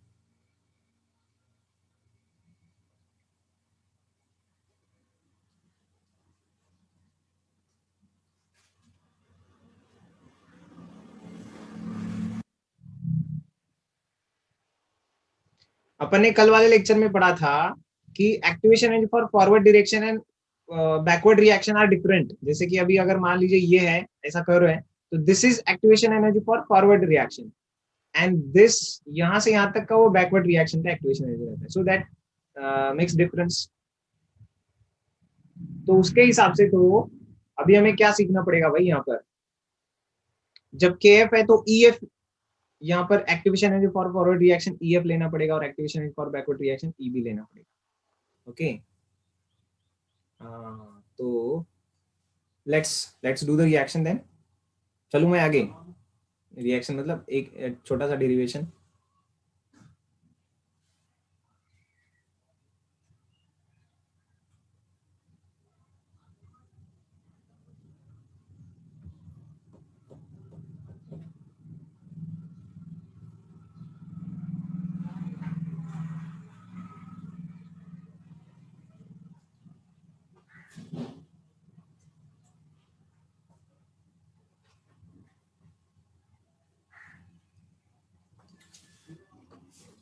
अपन ने कल वाले लेक्चर में पढ़ा था कि activation energy for forward direction and backward reaction are different. जैसे कि अभी अगर मान लीजिए ये है, ऐसा कर रहे हैं, तो this is activation energy for forward reaction, and this यहां से यहां तक का वो बैकवर्ड रिएक्शन का एक्टिवेशन एनर्जी रहता है। So that makes difference. तो उसके हिसाब से तो अभी हमें क्या सीखना पड़ेगा भाई, यहाँ पर जब के एफ है तो ई एफ, यहाँ पर activation energy for forward reaction E F लेना पड़ेगा और activation energy for backward reaction E भी लेना पड़ेगा। ओके, तो let's let's do the reaction then. चलूं मैं आगे। रिएक्शन मतलब एक छोटा सा डेरिवेशन।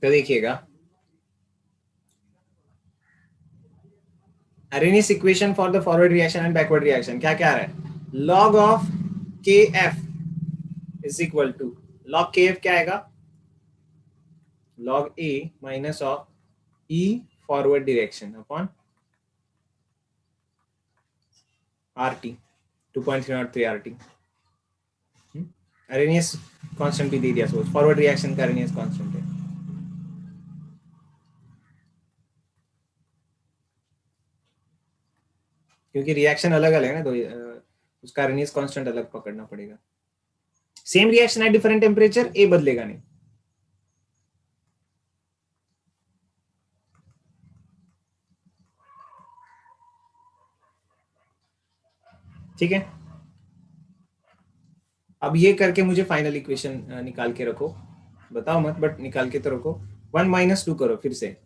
तो देखिएगा, Arrhenius equation for the forward reaction and backward reaction क्या क्या आ रहा है। Log of K F is equal to, log K F क्या आएगा, log A minus of E forward direction upon R T, 2.303 R T. Arrhenius constant भी दे दिया, सोच फॉरवर्ड रिएक्शन का अरेनियस कांस्टेंट है, क्योंकि रिएक्शन अलग अलग है ना, तो उसका अरेनियस कांस्टेंट अलग पकड़ना पड़ेगा। सेम रिएक्शन है, डिफरेंट टेम्परेचर, ए बदलेगा नहीं। ठीक है, अब ये करके मुझे फाइनल इक्वेशन निकाल के रखो, बताओ मत बट निकाल के तो रखो। 1 - 2 करो फिर से।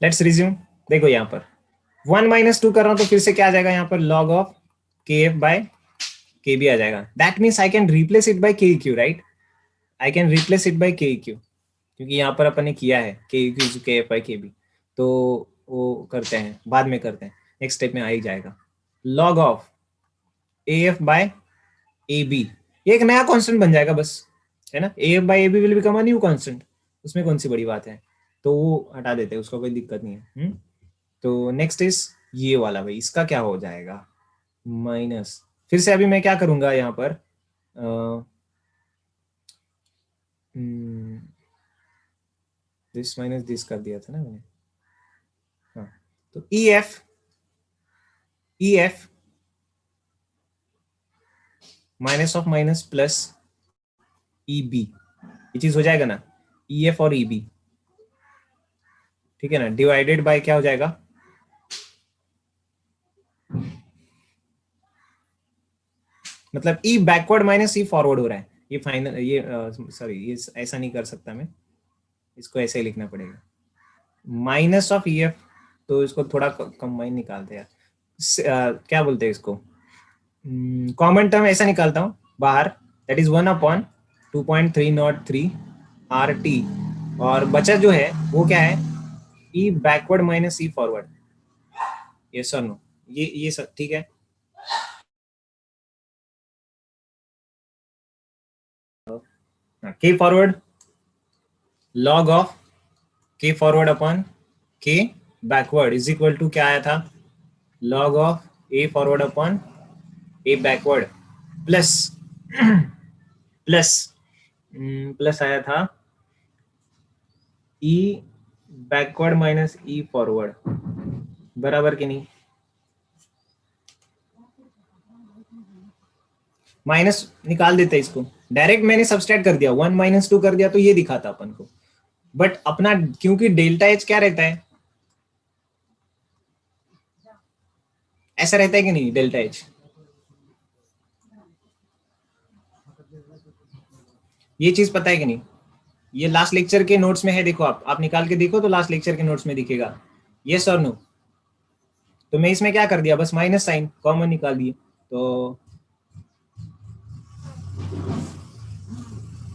Let's resume. देखो यहाँ पर 1 - 2 कर रहा हूँ तो फिर से क्या आ जाएगा यहाँ पर, log of K F by K B आ जाएगा। That means I can replace it by K Q, right. I can replace it by K Q, क्योंकि यहाँ पर अपन ने किया है के क्यू के एफ बाई के बी। तो वो करते हैं, बाद में करते हैं, नेक्स्ट स्टेप में आ ही जाएगा। Log of A F by A B, ये एक नया कांस्टेंट बन जाएगा बस, है ना। A F by A B will become a new constant, उसमें कौन सी बड़ी बात है, तो वो हटा देते हैं, उसका कोई दिक्कत नहीं है। तो नेक्स्ट इज ये वाला भाई, इसका क्या हो जाएगा, माइनस, फिर से अभी मैं क्या करूंगा यहाँ पर, दिस माइनस दिस कर दिया था ना मैंने। हाँ, तो E F minus of minus plus E B, ये चीज हो जाएगा ना, ई एफ और ई बी, ठीक है ना, डिवाइडेड बाय क्या हो जाएगा, मतलब ई बैकवर्ड माइनस ई फॉरवर्ड हो रहा है, ये फाइनल, ये सॉरी, ये ऐसा नहीं कर सकता मैं, इसको ऐसे ही लिखना पड़ेगा, माइनस ऑफ ई एफ। तो इसको थोड़ा कंबाइन निकालते हैं यार, क्या बोलते हैं इसको, कॉमन टर्म ऐसा निकालता हूँ बाहर, दैट इज 1/2.303 आर टी, और बचा जो है वो क्या है, ई बैकवर्ड माइनस ई फॉरवर्ड, ये सर नो, ये सब ठीक है। के फॉरवर्ड, लॉग ऑफ के फॉरवर्ड अपॉन के बैकवर्ड इज इक्वल टू क्या आया था, log of A forward upon A backward plus plus plus आया था ई बैकवर्ड माइनस ई फॉरवर्ड, बराबर कि नहीं। माइनस निकाल देते इसको, डायरेक्ट मैंने सबस्ट्रैक्ट कर दिया, 1 माइनस 2 कर दिया तो ये दिखाता अपन को, बट अपना क्योंकि डेल्टा एच क्या रहता है, ऐसा रहता है कि नहीं डेल्टा एच, ये चीज पता है कि नहीं, ये लास्ट लेक्चर के नोट्स में है, देखो आप निकाल के देखो तो लास्ट लेक्चर के नोट्स में दिखेगा, यस और नो। तो मैं इसमें क्या कर दिया, बस माइनस साइन कॉमन निकाल दिए, तो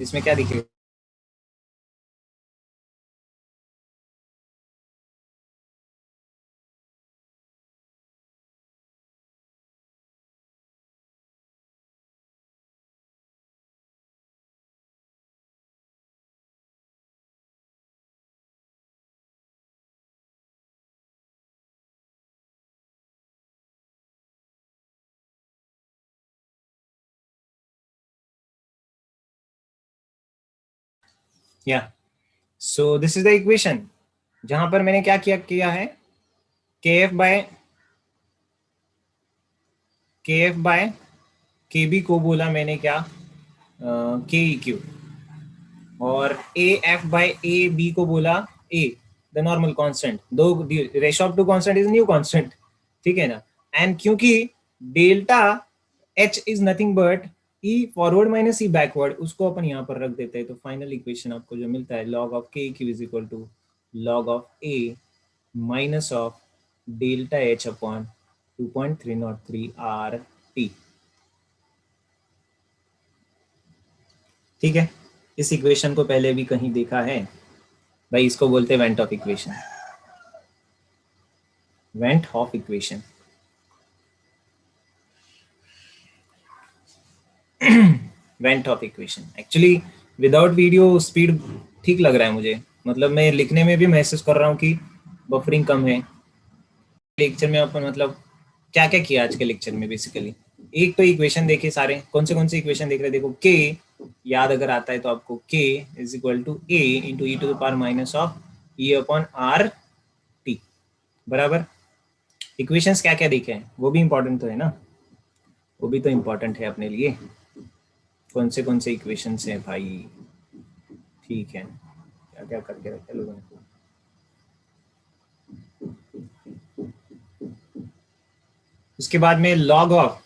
इसमें क्या दिखेगा, या so this is the equation जहां पर मैंने क्या किया है, के एफ बाय के बी को बोला मैंने क्या, के ई क्यू, और A F by A B को बोला ए द नॉर्मल कांस्टेंट, दो ratio of two constant is new constant, ठीक है ना। एंड क्योंकि delta H is nothing but E forward minus E backward, उसको अपन यहाँ पर रख देते हैं, तो फाइनल इक्वेशन आपको जो मिलता है log of K Q is equal to log of A minus of delta H upon 2.303 R T, ठीक है। इस इक्वेशन को पहले भी कहीं देखा है भाई, इसको बोलते हैं went of equation, went of equation, went of equation. Actually without video speed ठीक लग रहा है मुझे, मतलब मैं लिखने में भी महसूस कर रहा हूँ कि बफरिंग कम है। लेक्चर में अपन मतलब क्या क्या किया आज के लेक्चर में, बेसिकली एक तो इक्वेशन देखे सारे, कौन से इक्वेशन देख रहे हैं, देखो के याद अगर आता है तो आपको, K is equal to A into E to the power minus of E upon R T, बराबर। इक्वेशंस क्या क्या देखे हैं वो भी इंपॉर्टेंट तो है ना, वो भी तो इम्पोर्टेंट है अपने लिए, कौन से इक्वेशंस हैं भाई, ठीक है, क्या क्या करके रखे लोगों ने। उसके बाद में लॉग ऑफ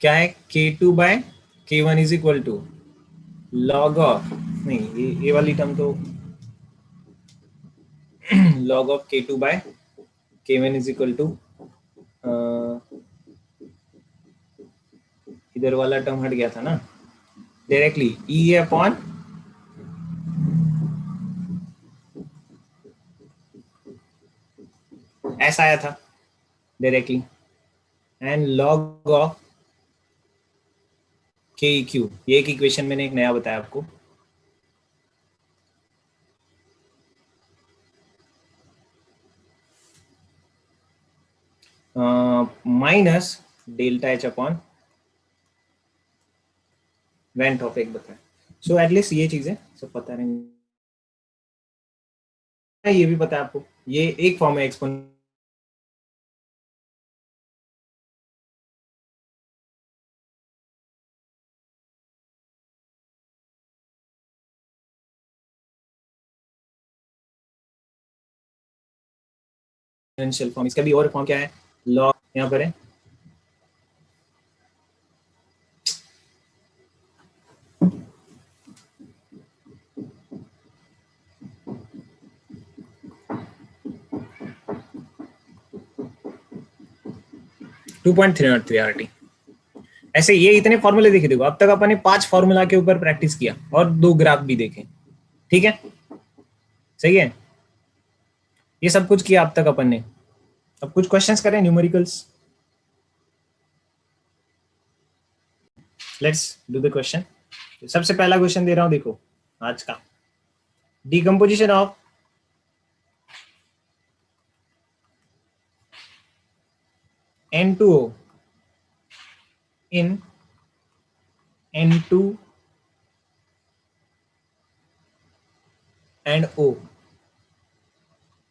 क्या है, k2/k1 is equal to log of, नहीं ये वाली टर्म तो log of k2/k1 is equal to, इधर वाला टर्म हट गया था ना, डायरेक्टली ई अपॉन ऐसा आया था directly, and log of K Q, ये एक इक्वेशन मैंने एक नया बताया आपको, minus delta H upon went of एक बताया। सो एटलीस्ट ये चीजें सब पता नहीं, ये भी पता है आपको, ये एक फॉर्म है एक्सपोनेंशियल फॉर्म, इसका भी और फॉर्म क्या है, लॉग यहाँ पर है, two point three not three R T. ऐसे ये इतने फॉर्मूले देखे, देखो अब तक अपन ने 5 फॉर्मूला के ऊपर प्रैक्टिस किया और 2 ग्राफ भी देखे, ठीक है, सही है, ये सब कुछ किया अब तक अपन ने। अब कुछ क्वेश्चंस करें numericals, let's do the question. सबसे पहला क्वेश्चन दे रहा हूं, देखो आज का, decomposition of N2O in N2 and O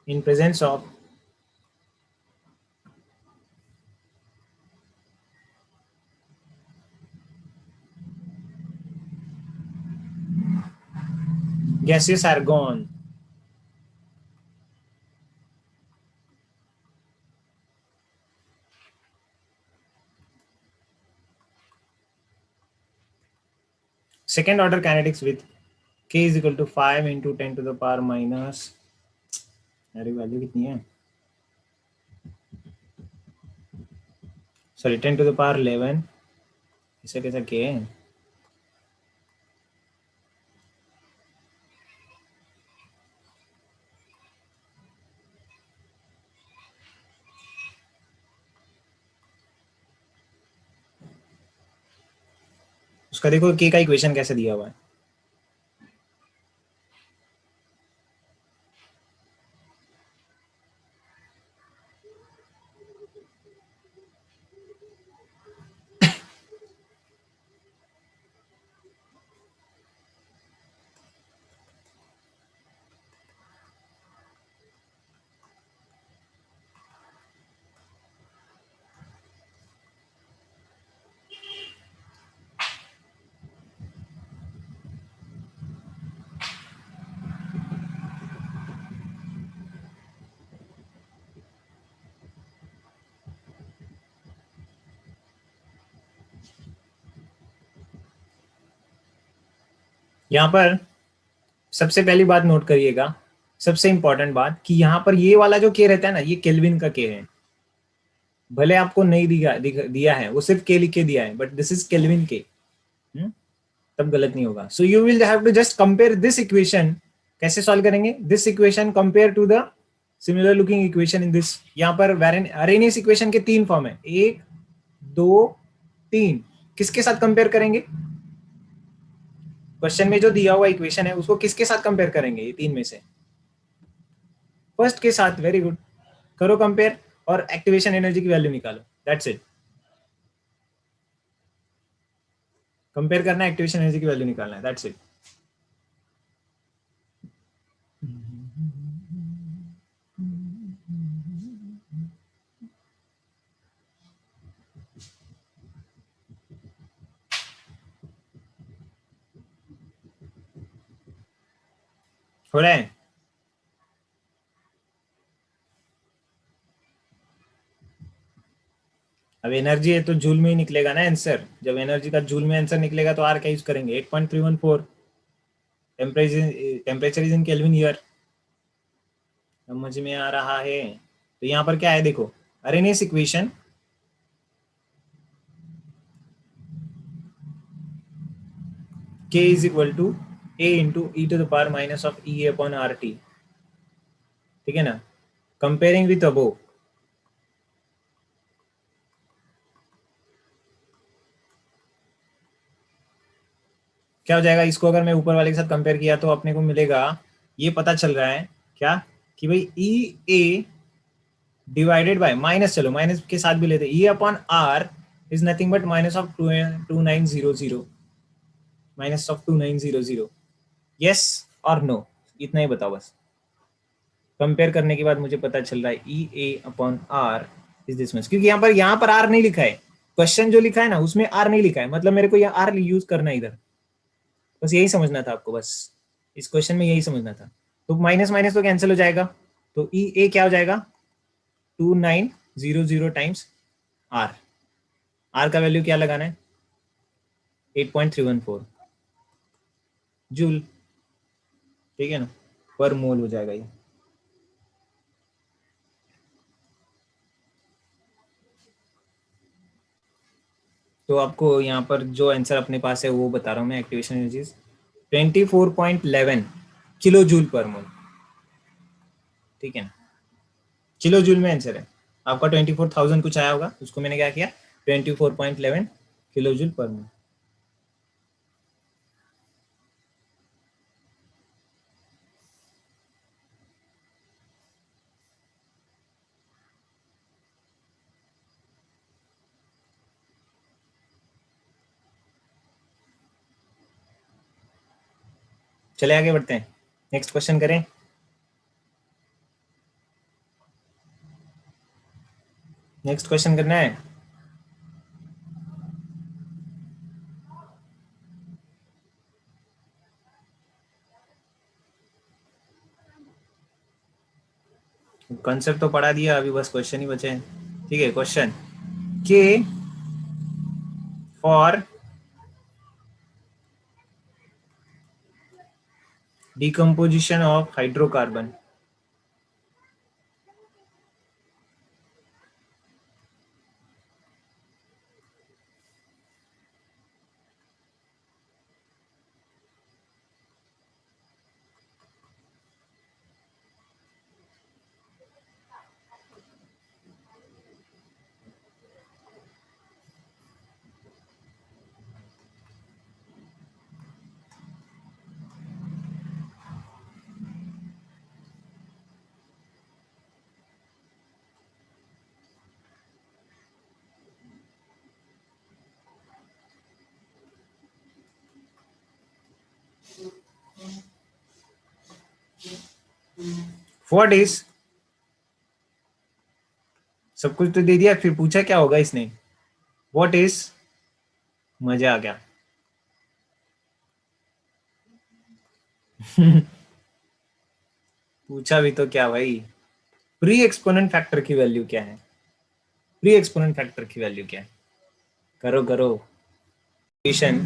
in presence of gaseous argon. Second order kinetics with k is equal to 5 into 10 to the power minus, अरे value कितनी है, सॉरी 10 to the power 11, इसे कैसा k है, उसका देखो k का equation कैसे दिया हुआ है. यहाँ पर सबसे पहली बात नोट करिएगा, सबसे इंपॉर्टेंट बात कि यहाँ पर ये वाला जो के रहता है ना, ये केल्विन का के है. भले आपको नहीं दिया है, वो सिर्फ के लिख के दिया है, बट दिस इज केल्विन के. तब गलत नहीं होगा. So you will have to just compare this equation. कैसे सॉल्व करेंगे this equation compare to the similar looking equation in this. यहाँ पर अरेनियस इक्वेशन के 3 फॉर्म है, 1 2 3. किसके साथ कंपेयर करेंगे? क्वेश्चन में जो दिया हुआ इक्वेशन है उसको किसके साथ कंपेयर करेंगे? ये 3 में से फर्स्ट के साथ. वेरी गुड, करो कंपेयर और एक्टिवेशन एनर्जी की वैल्यू निकालो. That's it. कंपेयर करना है, एक्टिवेशन एनर्जी की वैल्यू निकालना है. That's it. हो रहा है? अब एनर्जी है तो जूल में ही निकलेगा ना आंसर. जब एनर्जी का जूल में आंसर निकलेगा तो आर क्या यूज करेंगे? 8.314. Temperature is in kelvin year. समझ में आ रहा है? तो यहाँ पर क्या है देखो, Arrhenius equation k is equal to a into e to the power minus of e upon rt. ठीक है ना? कंपेयरिंग विथ अबो, क्या हो जाएगा? इसको अगर मैं ऊपर वाले के साथ कंपेयर किया तो अपने को मिलेगा, ये पता चल रहा है क्या कि भाई E A divided by minus, चलो माइनस के साथ भी लेते, E upon R is nothing but minus of 2900, minus of 2900. Yes और नो, इतना ही बताओ बस. कंपेयर करने के बाद मुझे पता चल रहा है E A upon R is this much, क्योंकि यहाँ पर आर नहीं लिखा है. क्वेश्चन जो लिखा है ना उसमें आर नहीं लिखा है, मतलब मेरे को यहाँ आर यूज करना है इधर. बस यही समझना था आपको, बस इस क्वेश्चन में यही समझना था. तो माइनस माइनस तो कैंसिल हो जाएगा, तो ई ए क्या हो जाएगा? 2900 टाइम्स आर. आर का वैल्यू क्या लगाना है? 8.314 जूल. ठीक है ना? पर मोल हो जाएगा ये. तो आपको यहाँ पर जो आंसर अपने पास है वो बता रहा हूँ मैं. एक्टिवेशन एनर्जीज 24.11 किलो जूल पर मोल. ठीक है ना? किलो जूल में आंसर है. आपका 24,000 कुछ आया होगा, उसको मैंने क्या किया, 24.11 किलो जूल पर मोल. चले आगे बढ़ते हैं, नेक्स्ट क्वेश्चन करें। नेक्स्ट क्वेश्चन करना है। कॉन्सेप्ट तो पढ़ा दिया, अभी बस क्वेश्चन ही बचे हैं। ठीक है, क्वेश्चन के for decomposition of hydrocarbon. What is, सब कुछ तो दे दिया, फिर पूछा क्या होगा इसने। What is, मजा आ गया। पूछा भी तो क्या भाई, प्री एक्सपोनेंट फैक्टर की वैल्यू क्या है, प्री एक्सपोनेंट फैक्टर की वैल्यू क्या है, करो करो क्वेश्चन।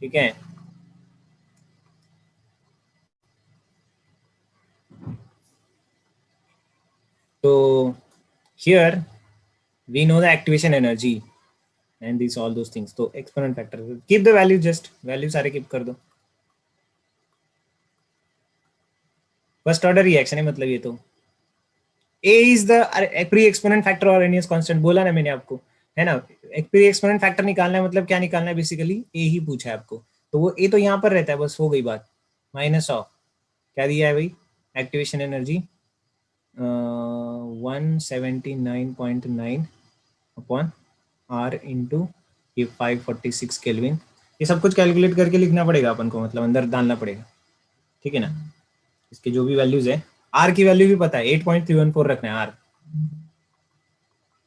ठीक है, तो here we know the activation energy and this all those things, तो exponent factor keep the value, just value सारे कीप कर दो। फर्स्ट ऑर्डर रिएक्शन है मतलब ये तो। A is the pre exponent factor और एन इज कांस्टेंट, बोला ना मैंने आपको, है ना। एक प्री एक्सपोनेंट फैक्टर निकालना है मतलब क्या निकालना है, बेसिकली ए ही पूछा है आपको, तो वो ए तो यहाँ पर रहता है, बस हो गई बात। माइनस ऑफ क्या दिया है भाई, activation energy 179.9 upon R into ये 546 केल्विन। ये सब कुछ कैलकुलेट करके लिखना पड़ेगा अपन को, मतलब अंदर डालना पड़ेगा, ठीक है ना। इसके जो भी वैल्यूज है, आर की वैल्यू भी पता है 8.314 रखना है आर,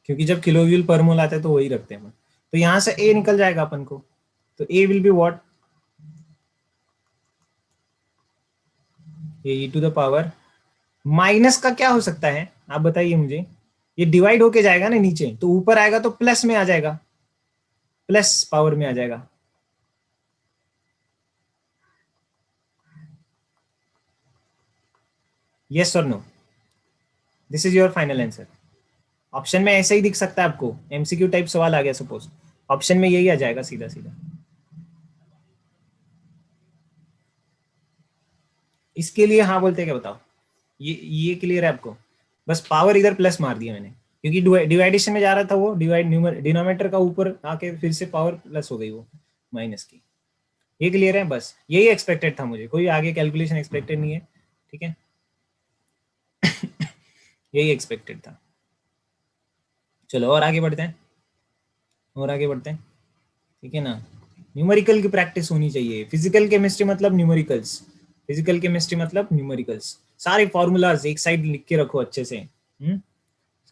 क्योंकि जब किलोजूल पर मोल आता है तो वही रखते हैं। तो यहां से ए निकल जाएगा अपन को, तो ए विल बी व्हाट, ये ई टू द पावर, माइनस का क्या हो सकता है आप बताइए मुझे। ये डिवाइड होके जाएगा ना नीचे, तो ऊपर आएगा तो प्लस में आ जाएगा, प्लस पावर में आ जाएगा। यस और no, this is your final answer. Option में ऐसे ही दिख सकता है आपको, एमसीक्यू टाइप सवाल आ गया सपोज, ऑप्शन में यही आ जाएगा सीधा सीधा। इसके लिए हाँ बोलते हैं क्या बताओ, ये क्लियर है आपको। बस पावर इधर प्लस मार दिया मैंने, क्योंकि डिवाइडेशन में जा रहा था वो, डिवाइड डिनोमीटर का ऊपर आके फिर से पावर प्लस हो गई वो माइनस की। ये क्लियर है, बस यही एक्सपेक्टेड था मुझे, कोई आगे कैलकुलेशन एक्सपेक्टेड नहीं है। ठीक है, यही एक्सपेक्टेड था। चलो और आगे बढ़ते हैं, और आगे बढ़ते हैं, ठीक है ना। न्यूमेरिकल की प्रैक्टिस होनी चाहिए, फिजिकल केमिस्ट्री मतलब न्यूमेरिकल्स, फिजिकल केमिस्ट्री मतलब न्यूमेरिकल्स। सारे फॉर्मूलाज एक साइड लिख के रखो अच्छे से।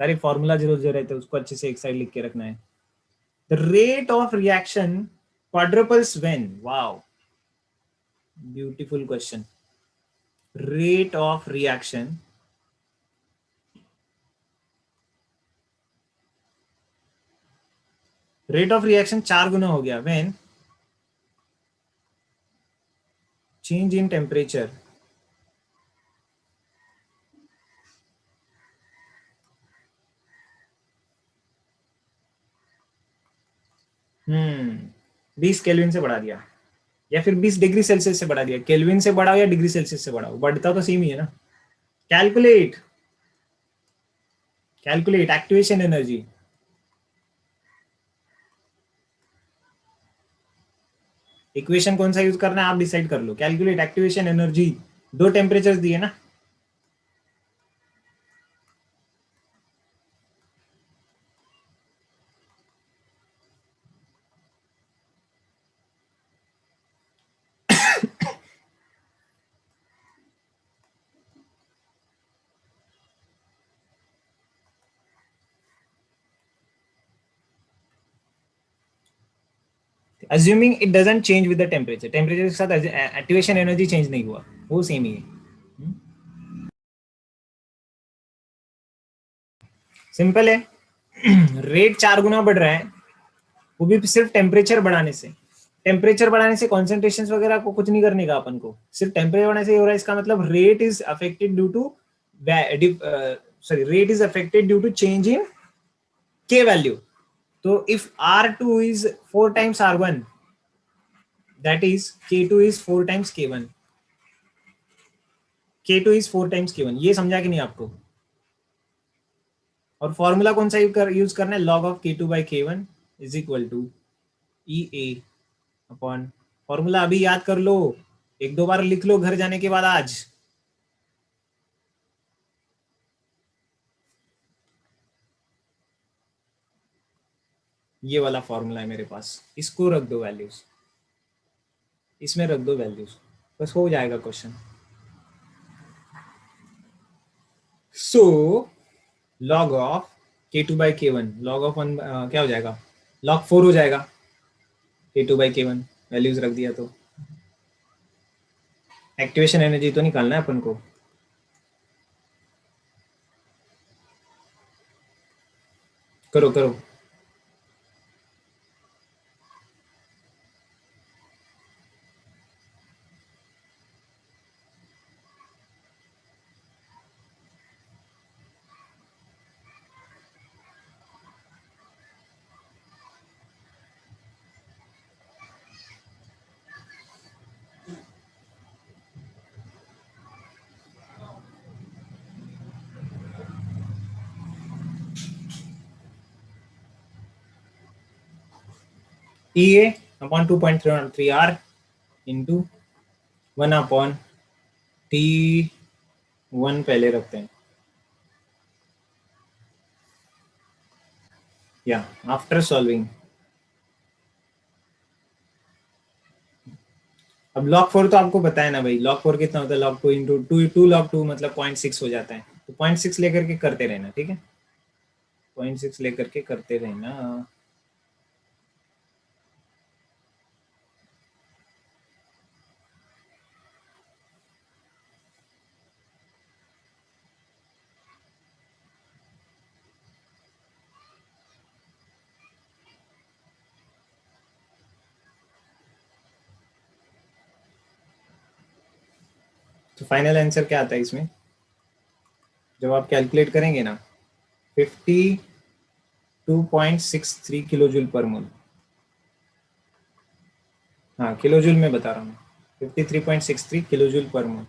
सारे फॉर्मूला जो रहते हैं उसको अच्छे से एक साइड लिख के रखना है। The rate of reaction quadruples when, wow beautiful question. Rate of reaction, rate of reaction 4 गुना हो गया when change in temperature hmm 20 kelvin से बढ़ा दिया, या फिर 20 डिग्री सेल्सियस से बढ़ा दिया, केल्विन से बढ़ाओ या डिग्री सेल्सियस से बढ़ाओ, बढ़ता तो सेम ही है ना। Calculate, calculate activation energy. Equation कौन सा यूज करना है आप डिसाइड कर लो, कैलकुलेट एक्टिवेशन एनर्जी। दो टेम्परेचर दिए ना, assuming it doesn't change with the temperature, temperature के साथ एक्टिवेशन एनर्जी चेंज नहीं हुआ, वो सेम ही है। सिंपल है। रेट 4 गुना बढ़ रहा है, वो भी सिर्फ टेम्परेचर बढ़ाने से। टेम्परेचर बढ़ाने से कॉन्सेंट्रेशन वगैरह को कुछ नहीं करने का अपन को, सिर्फ टेम्परेचर बढ़ाने से ही हो रहा है। इसका मतलब rate is affected due to sorry, rate is affected due to change in k value. So if R2 is 4 times R1, that is K2 is 4 times K1. K2 is 4 times K1. ये समझा कि नहीं आपको? और formula कौन सा use करना है? log of K2 by K1 is equal to EA upon, formula अभी याद कर लो, एक दो बार लिख लो घर जाने के बाद आज। ये वाला फॉर्मूला है मेरे पास, इसको रख दो वैल्यूज, इसमें रख दो वैल्यूज, बस हो जाएगा question. So log of K2 by K1, log of 1 क्या हो जाएगा? log 4 हो जाएगा K2 by K1, वैल्यूज रख दिया तो। एक्टिवेशन एनर्जी तो निकालना है अपन को। करो करो। EA upon 2.3 R into 1 upon T1 पहले रखते हैं, या आफ्टर सॉल्विंग। अब log 4 तो आपको पता है ना भाई, log 4 कितना होता है? log 2 इंटू 2 log 2 मतलब 0.6 हो जाता है, तो 0.6 लेकर के करते रहना, ठीक है? 0.6 लेकर के करते रहना। तो फाइनल आंसर क्या आता है इसमें जब आप कैलकुलेट करेंगे ना? 52.63 किलो जूल पर मोल। हाँ, किलो जूल में बता रहा हूँ, 53.63 किलो जूल पर मोल।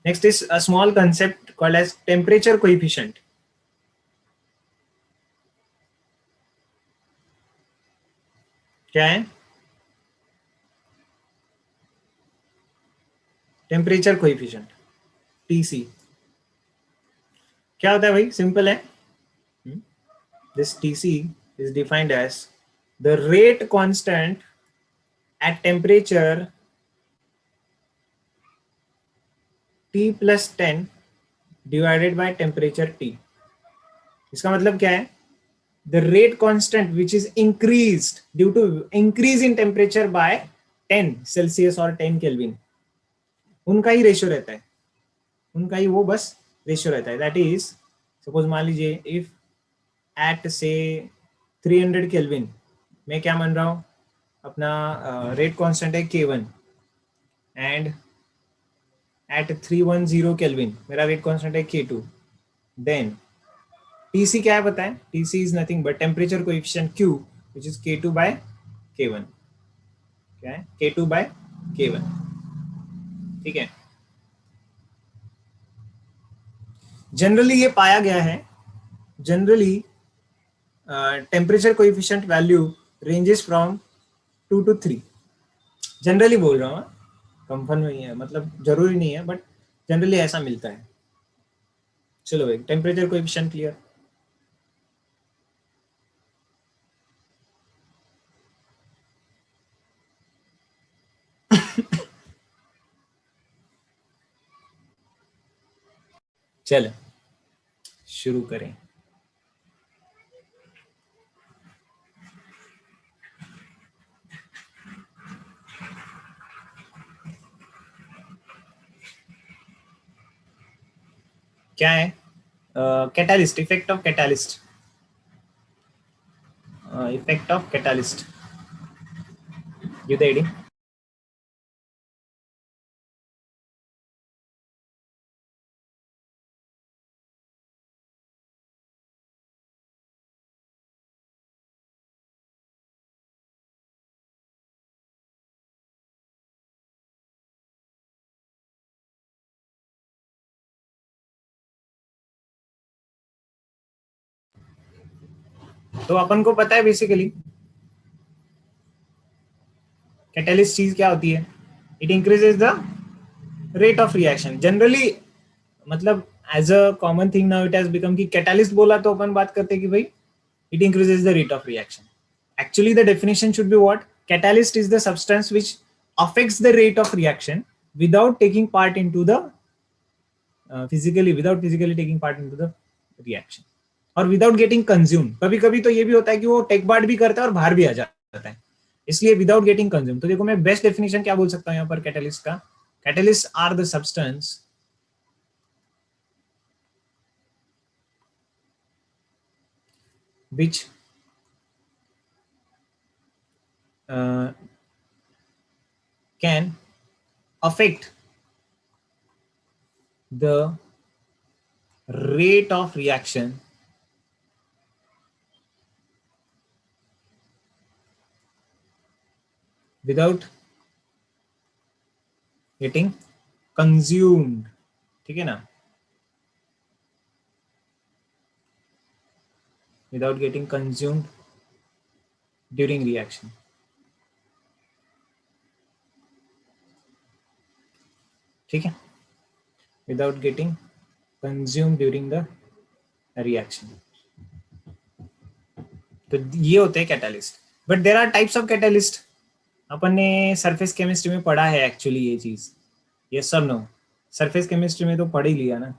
Next is a small concept called as temperature coefficient. क्या है? Temperature coefficient, TC। क्या होता है भाई? सिंपल है। This TC is defined as the rate constant at temperature T plus 10 divided by temperature T. इसका मतलब क्या है? The rate constant which is increased due to increase in temperature by 10 Celsius और 10 Kelvin, उनका ही ratio रहता है, उनका ही वो बस रेशियो रहता है। दैट इज, सपोज मान लीजिए इफ एट से 300 केल्विन मैं क्या मान रहा हूँ, अपना रेट कांस्टेंट है K1, एंड एट 310 केल्विन मेरा रेट कांस्टेंट है K2, देन TC क्या है बताएं? TC is nothing but temperature coefficient Q which is K2 by K1। क्या है? K2 by K1, ठीक है? जनरली ये पाया गया है, generally temperature coefficient value ranges from 2 to 3, generally बोल रहा हूँ, कंफर्म नहीं है, मतलब जरूरी नहीं है, बट जनरली ऐसा मिलता है। चलो भाई, टेम्परेचर कोएफिशिएंट क्लियर। चलो शुरू करें। क्या है catalyst, effect of catalyst, effect of catalyst, give the idea. तो अपन को पता है बेसिकली कैटालिस्ट चीज क्या होती है, it increases the rate of reaction generally, मतलब as a common thing now it has become कि कैटालिस्ट बोला तो अपन बात करते हैं कि भाई it increases the rate of reaction. Actually the definition should be what, catalyst is the substance which affects the rate of reaction without taking part into the without physically taking part into the reaction और without getting consume. कभी कभी तो ये भी होता है कि वो टेक पार्ट भी करता है और बाहर भी आ जाता है, इसलिए विदाउट गेटिंग कंज्यूम। तो देखो मैं बेस्ट डेफिनेशन क्या बोल सकता हूँ यहाँ पर कैटलिस्ट का, catalyst are the substance which can affect the rate of reaction without getting consumed। ठीक है ना, without getting consumed during reaction। ठीक है, without getting consumed during the reaction। तो ये होते हैं catalyst. But there are types of catalyst, अपन ने सरफेस केमिस्ट्री में पढ़ा है एक्चुअली ये चीज, ये सब नो सरफेस केमिस्ट्री में तो पढ़ ही लिया ना।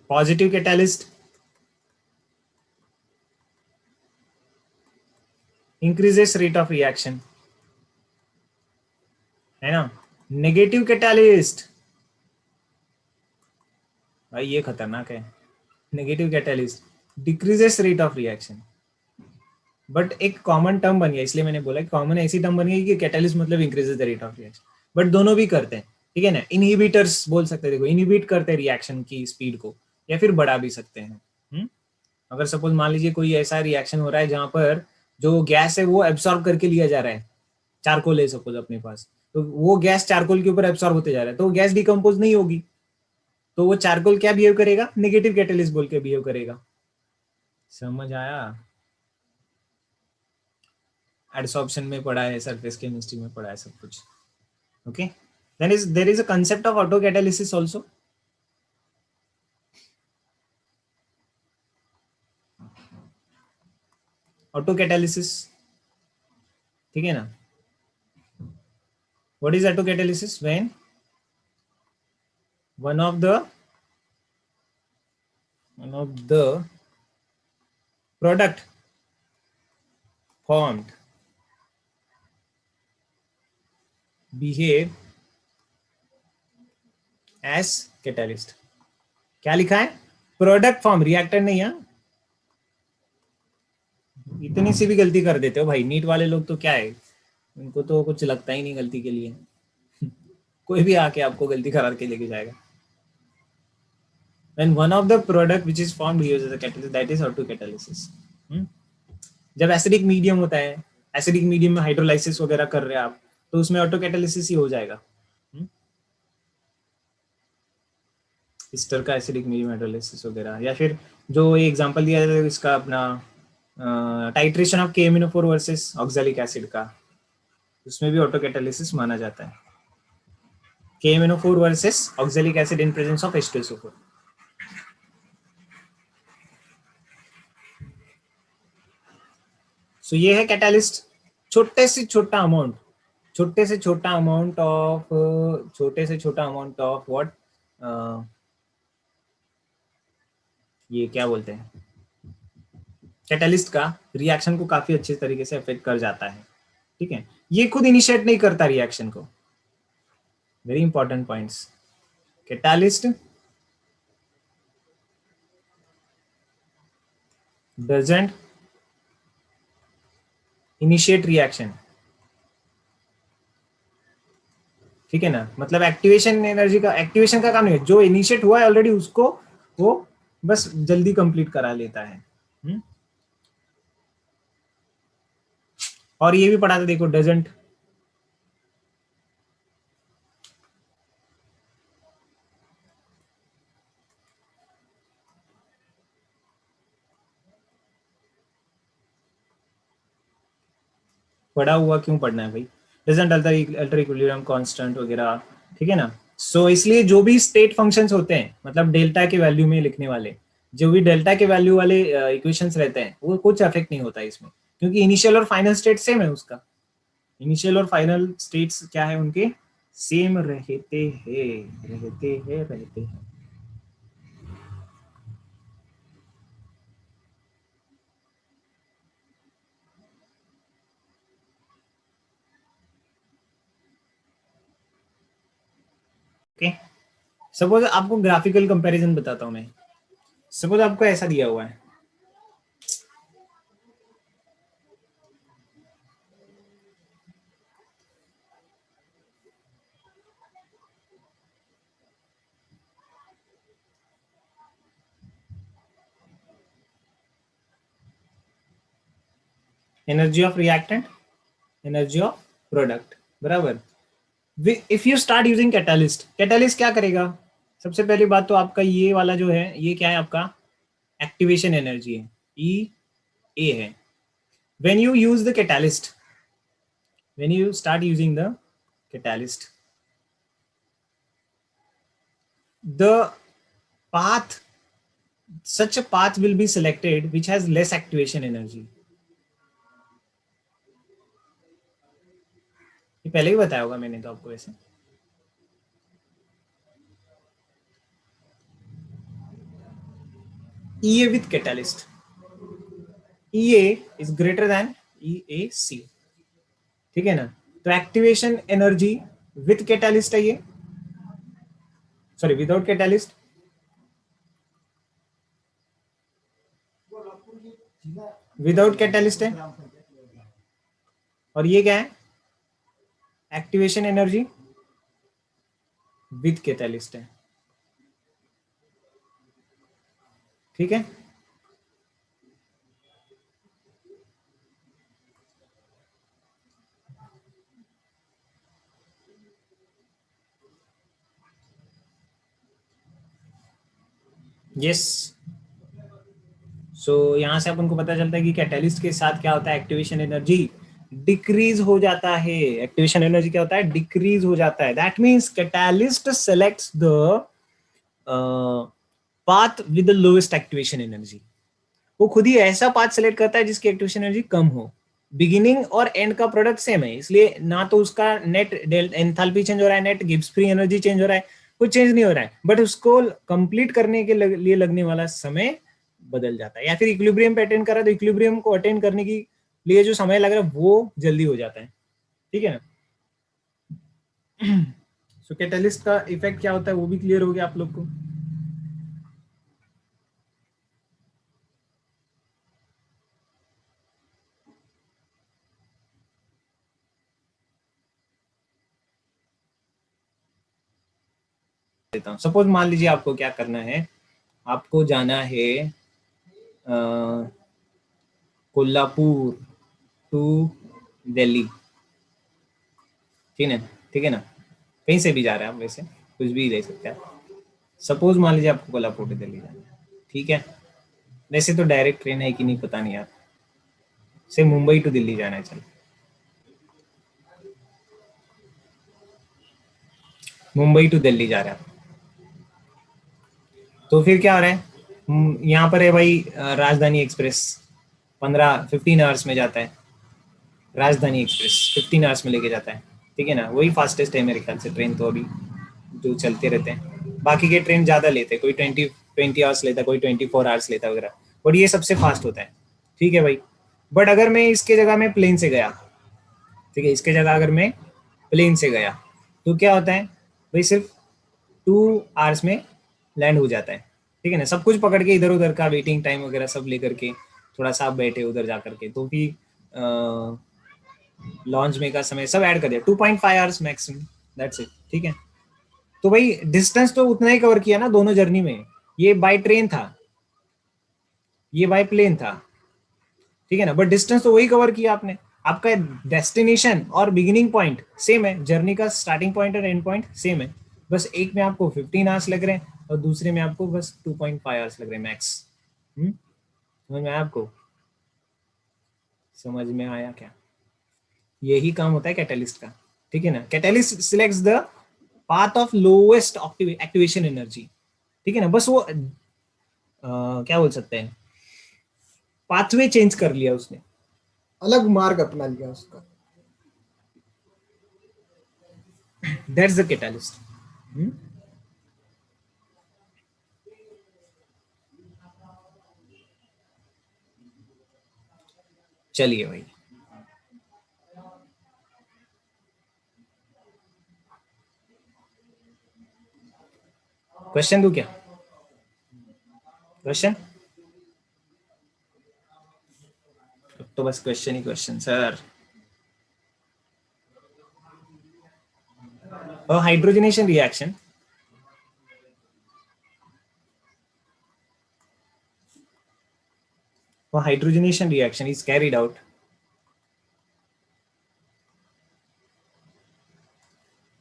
Positive catalyst increases rate of reaction, है ना। नेगेटिव कैटालिस्ट, भाई ये खतरनाक है, negative catalyst decreases rate of reaction. But एक कॉमन टर्म बन गया, इसलिए मैंने बोला कॉमन ऐसी टर्म बन गई कि कैटालिस्ट मतलब increases the rate of reaction, but दोनों भी करते हैं। ठीक है ना, इनहिबिटर्स बोल सकते हैं, देखो इनहिबिट करते हैं रिएक्शन की स्पीड को या फिर बढ़ा भी सकते हैं। अगर सपोज मान लीजिए कोई ऐसा रिएक्शन हो रहा है जहां पर जो गैस है वो एब्सॉर्ब करके लिया जा रहा है, चारकोल है सपोज अपने पास, तो वो गैस चारकोल के ऊपर एब्सॉर्ब होते जा रहा है, तो गैस डिकम्पोज नहीं होगी, तो वो चारकोल क्या बिहेव करेगा, नेगेटिव कैटेलिस्ट बोल के बिहेव करेगा। समझ आया, एडसॉर्प्शन में पढ़ा है, सरफेस केमिस्ट्री में पढ़ा है सब कुछ। Okay, there is a concept of auto catalysis also. Auto catalysis, ठीक है ना। What is auto catalysis, when one of the product formed behave as catalyst। क्या लिखा है, प्रोडक्ट फॉर्म, रिएक्टर नहीं है। इतनी सी भी गलती कर देते हो भाई, नीट वाले लोग तो क्या है, उनको तो कुछ लगता ही नहीं गलती के लिए, कोई भी आके आपको गलती करा के लेके जाएगा। when one of the product which is formed behaves as a catalyst, that is autocatalysis। जब एसिडिक मीडियम होता है, एसिडिक मीडियम में हाइड्रोलाइसिस वगैरह कर रहे हैं आप, तो उसमें ऑटोकैटालिसिस ही हो जाएगा। ईस्टर का एसिडिक मीडियम हाइड्रोलाइसिस वगैरह, या फिर जो एग्जांपल दिया जाता है इसका अपना titration of KMnO4 versus oxalic acid का, उसमें भी ऑटोकैटालिसिस माना जाता है। KMnO4 versus oxalic acid in presence of H2SO4। सो ये है कैटालिस्ट, छोटे से छोटा अमाउंट, छोटे से छोटा अमाउंट ऑफ व्हाट, ये क्या बोलते हैं, कैटलिस्ट का रिएक्शन को काफी अच्छे तरीके से अफेक्ट कर जाता है। ठीक है, ये खुद इनिशिएट नहीं करता रिएक्शन को। Very important points. Catalyst doesn't initiate reaction. ठीक है ना, मतलब एक्टिवेशन का काम नहीं है, जो इनिशिएट हुआ है ऑलरेडी उसको वो बस जल्दी कंप्लीट करा लेता है। और ये भी पढ़ा था देखो, डजंट, पढ़ा हुआ क्यों पढ़ना है भाई, डजंट अल्टर इक्विलिब्रियम कांस्टेंट वगैरह। ठीक है ना, सो इसलिए जो भी स्टेट फंक्शंस होते हैं, मतलब डेल्टा के वैल्यू में लिखने वाले, जो भी डेल्टा के वैल्यू वाले इक्वेशंस रहते हैं, वो कुछ अफेक्ट नहीं होता इसमें, क्योंकि इनिशियल और फाइनल स्टेट सेम है उसका। इनिशियल और फाइनल स्टेट्स क्या है उनके, सेम रहते हैं। ओके, सपोज आपको ग्राफिकल कंपैरिजन बताता हूं मैं। सपोज आपको ऐसा दिया हुआ है, energy of reactant, energy of product, बराबर। If you start using catalyst, catalyst क्या करेगा, सबसे पहली बात तो आपका ये वाला जो है, ये क्या है आपका, एक्टिवेशन एनर्जी है, ई ए है। When you use the catalyst, when you start using the catalyst, the path, such a path will be selected which has less activation energy। ये पहले ही बताया होगा मैंने तो आपको वैसे। EA with catalyst, EA is greater than EAC। ठीक है ना, तो एक्टिवेशन एनर्जी विथ कैटलिस्ट है ये, sorry without catalyst, without catalyst है। और ये क्या है, एक्टिवेशन एनर्जी विथ कैटलिस्ट है। ठीक है, यस। सो यहां से अपन को पता चलता है कि कैटलिस्ट के साथ क्या होता है, एक्टिवेशन एनर्जी डिक्रीज हो जाता है। एक्टिवेशन एनर्जी क्या होता है, डिक्रीज हो जाता है। That means catalyst selects the path with the lowest activation energy. वो खुद ही ऐसा पाथ सेलेक्ट करता है जिसकी एक्टिवेशन एनर्जी कम हो। बिगिनिंग और एंड का प्रोडक्ट सेम है, इसलिए ना तो उसका नेट एंथैल्पी चेंज हो रहा है, net Gibbs free energy change हो रहा है, कुछ चेंज नहीं हो रहा है, बट उसको कंप्लीट करने के लिए लगने वाला समय बदल जाता है। या फिर इक्विलिब्रियम पे अटेंड कर रहा है तो इक्विलिब्रियम को अटेंड करने के लिए जो समय लग रहा है वो जल्दी हो जाता है। ठीक है ना, सो कैटलिस्ट का इफेक्ट क्या होता है वो भी क्लियर हो गया आप लोग को। देता हूँ, सपोज मान लीजिए आपको क्या करना है, आपको जाना है कोल्हापुर टू दिल्ली। ठीक है, ठीक है ना, कहीं से भी जा रहे हैं आप, वैसे कुछ भी ले सकते हैं। सपोज मान लीजिए आपको कोल्हापुर टू दिल्ली जाना है। ठीक है, वैसे तो डायरेक्ट ट्रेन है कि नहीं पता नहीं यार, से मुंबई टू दिल्ली जाना है, चल मुंबई टू दिल्ली जा रहे हैं। तो फिर क्या हो रहा है, यहाँ पर है भाई राजधानी एक्सप्रेस, 15-15 आवर्स में जाता है। राजधानी एक्सप्रेस 15 आवर्स में लेके जाता है। ठीक है ना, वही फास्टेस्ट है मेरे ख्याल से ट्रेन तो अभी जो चलते रहते हैं। बाकी के ट्रेन ज़्यादा लेते हैं, कोई 20 आवर्स लेता है, कोई 24 आवर्स लेता है वगैरह, बट ये सबसे फास्ट होता है। ठीक है भाई। बट अगर मैं इसके जगह में प्लेन से गया, ठीक है, इसके जगह अगर मैं प्लेन से गया तो क्या होता है भाई, सिर्फ 2 आवर्स में लैंड हो जाता है। ठीक है ना, सब कुछ पकड़ के इधर उधर का वेटिंग टाइम वगैरह सब लेकर के थोड़ा सा आप बैठे उधर जा करके, तो भी लॉन्च में का समय सब ऐड कर दिया, 2.5 आवर्स मैक्सिमम, दैट्स इट। ठीक है, तो भाई डिस्टेंस तो उतना ही कवर किया ना दोनों जर्नी में। ये बाय ट्रेन था, ये बाय प्लेन था, ठीक है ना, बट डिस्टेंस तो वही कवर किया आपने। आपका डेस्टिनेशन और बिगिनिंग पॉइंट सेम है, जर्नी का स्टार्टिंग पॉइंट और एंड पॉइंट सेम है, बस एक में आपको 15 आवर्स लग रहे हैं और दूसरे में आपको बस 2.5 आवर्स लग रहे हैं मैक्स। समझ में आया आपको? समझ में आया क्या? यही काम होता है कैटलिस्ट का। ठीक है ना, catalyst selects the path of lowest activation energy. ठीक है ना, बस वो क्या बोल सकते हैं, पाथवे चेंज कर लिया उसने, अलग मार्ग अपना लिया उसका। That's the catalyst. चलिए भाई, क्वेश्चन दू क्या? क्वेश्चन तो बस क्वेश्चन ही क्वेश्चन सर। और hydrogenation reaction, or hydrogenation reaction is carried out,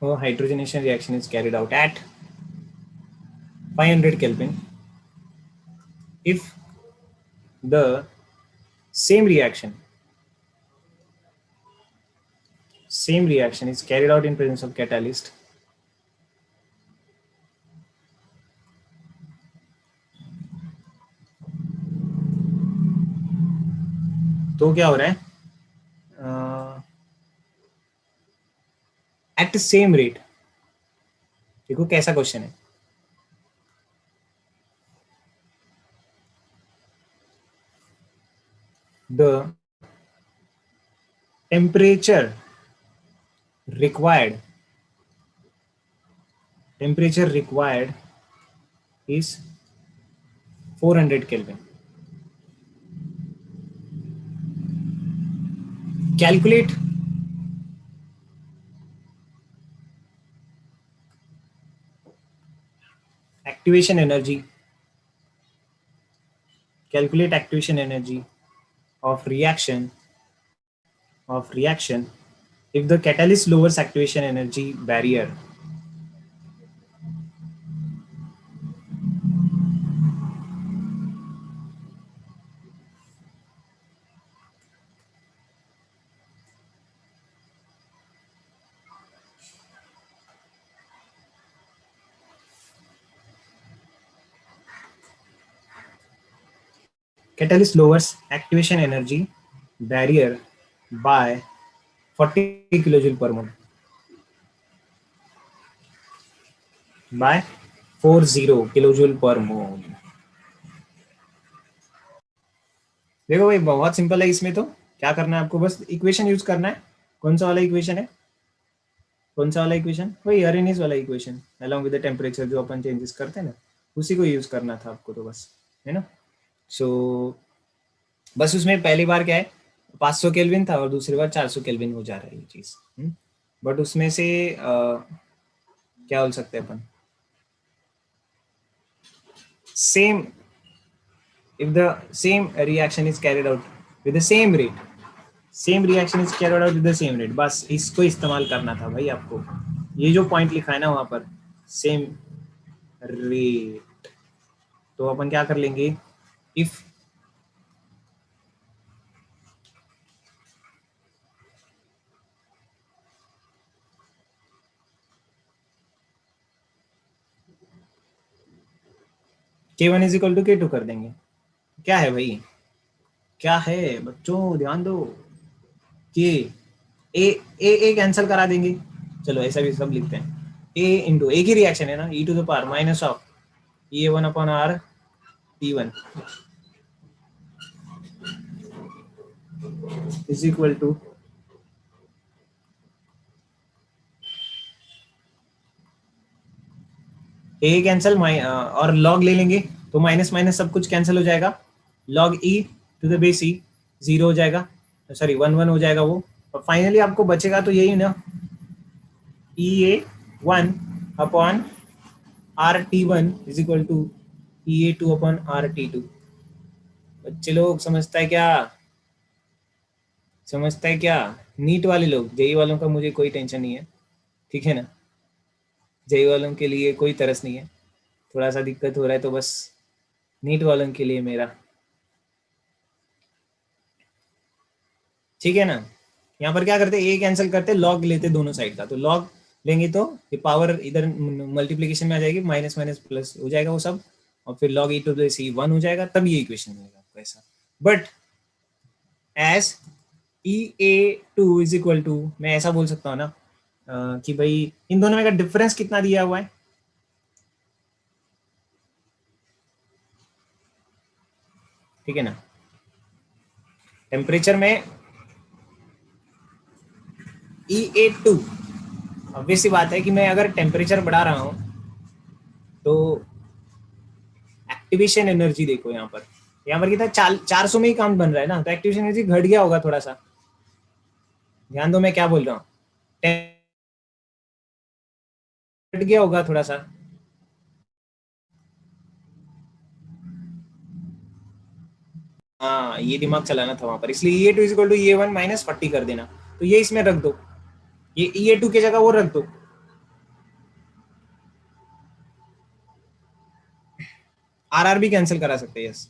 or hydrogenation reaction is carried out at 500 Kelvin if the same reaction is carried out in presence of catalyst तो क्या हो रहा है, eight same rate. देखो कैसा question है, the temperature required is 400 Kelvin. Calculate activation energy. Calculate activation energy of reaction if the catalyst lowers activation energy barrier. Catalyst lowers activation energy barrier by 40 kilojoule per mole. By 40 kilojoule पर मोल। देखो भाई बहुत simple है, इसमें तो क्या करना है आपको, बस इक्वेशन यूज करना है। कौन सा वाला इक्वेशन है, कौन सा वाला इक्वेशन, वही अरेनियस वाला equation along with the temperature जो अपन चेंजेस करते हैं ना, उसी को यूज करना था आपको तो बस, है ना। सो बस उसमें पहली बार क्या है 500 केल्विन था और दूसरी बार 400 केल्विन हो जा रहा है ये चीज। बट उसमें से क्या बोल सकते हैं अपन, same if the same reaction is carried out with the same rate, बस इसको इस्तेमाल करना था भाई आपको, ये जो पॉइंट लिखा है ना वहां पर सेम रेट, तो अपन क्या कर लेंगे, if K1 is equal to K2 कर देंगे। क्या है भाई, क्या है बच्चों ध्यान दो, K ए कैंसिल करा देंगे, चलो ऐसा भी सब लिखते हैं, ए इंटू एक ही रिएक्शन है ना, E to the power minus of E A one upon R T one is equal to A cancel और लॉग ले लेंगे तो माइनस माइनस सब कुछ कैंसिल हो जाएगा, log E to the base E zero हो जाएगा, सॉरी वन वन हो जाएगा वो, और फाइनली आपको बचेगा तो यही ना, E A one upon R T one is equal to E A two upon R T two. बच्चे लोग समझता है क्या, समझता है क्या, नीट वाले लोग, जेई वालों का मुझे कोई टेंशन नहीं है, ठीक है ना, जेई वालों के लिए कोई तरस नहीं है, थोड़ा सा दिक्कत हो रहा है तो बस नीट वालों के लिए मेरा, ठीक है ना। यहाँ पर क्या करते, ए कैंसिल करते, लॉग लेते दोनों साइड का, तो लॉग लेंगे तो ये पावर इधर मल्टीप्लीकेशन में आ जाएगी, माइनस माइनस प्लस हो जाएगा वो सब, और फिर log E to the C one हो जाएगा, तब ये इक्वेशन मिलेगा आपको ऐसा। But as E A two is equal to, मैं ऐसा बोल सकता हूँ ना कि भाई इन दोनों में का डिफरेंस कितना दिया हुआ है, ठीक है ना, टेम्परेचर में ई ए टू, ऑब्वियस सी बात है कि मैं अगर टेम्परेचर बढ़ा रहा हूँ तो एक्टिवेशन एनर्जी देखो यहाँ पर कितना 400 में ही काम बन रहा है ना, तो एक्टिवेशन एनर्जी घट गया होगा थोड़ा सा, ध्यान दो मैं क्या बोल रहा हूँ, घट गया होगा थोड़ा सा, हाँ ये दिमाग चलाना था वहां पर, इसलिए A two equal to A one minus 40 कर देना, तो ये इसमें रख दो, ये ए टू की जगह वो रख दो, आर आर भी कैंसिल करा सकते हैं, यस।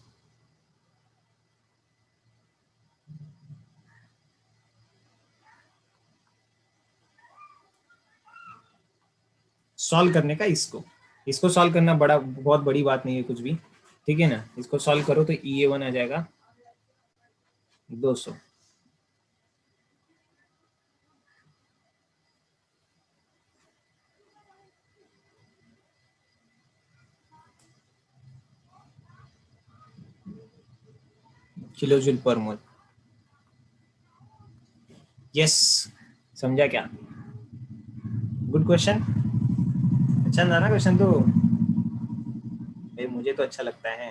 सॉल्व करने का इसको, इसको सॉल्व करना बड़ा बहुत बड़ी बात नहीं है कुछ भी, ठीक है ना, इसको सॉल्व करो तो ई ए वन आ जाएगा 200, किलो जूल पर मोल, यस, समझा क्या, गुड क्वेश्चन, अच्छा था ना क्वेश्चन तो, भाई मुझे तो अच्छा लगता है,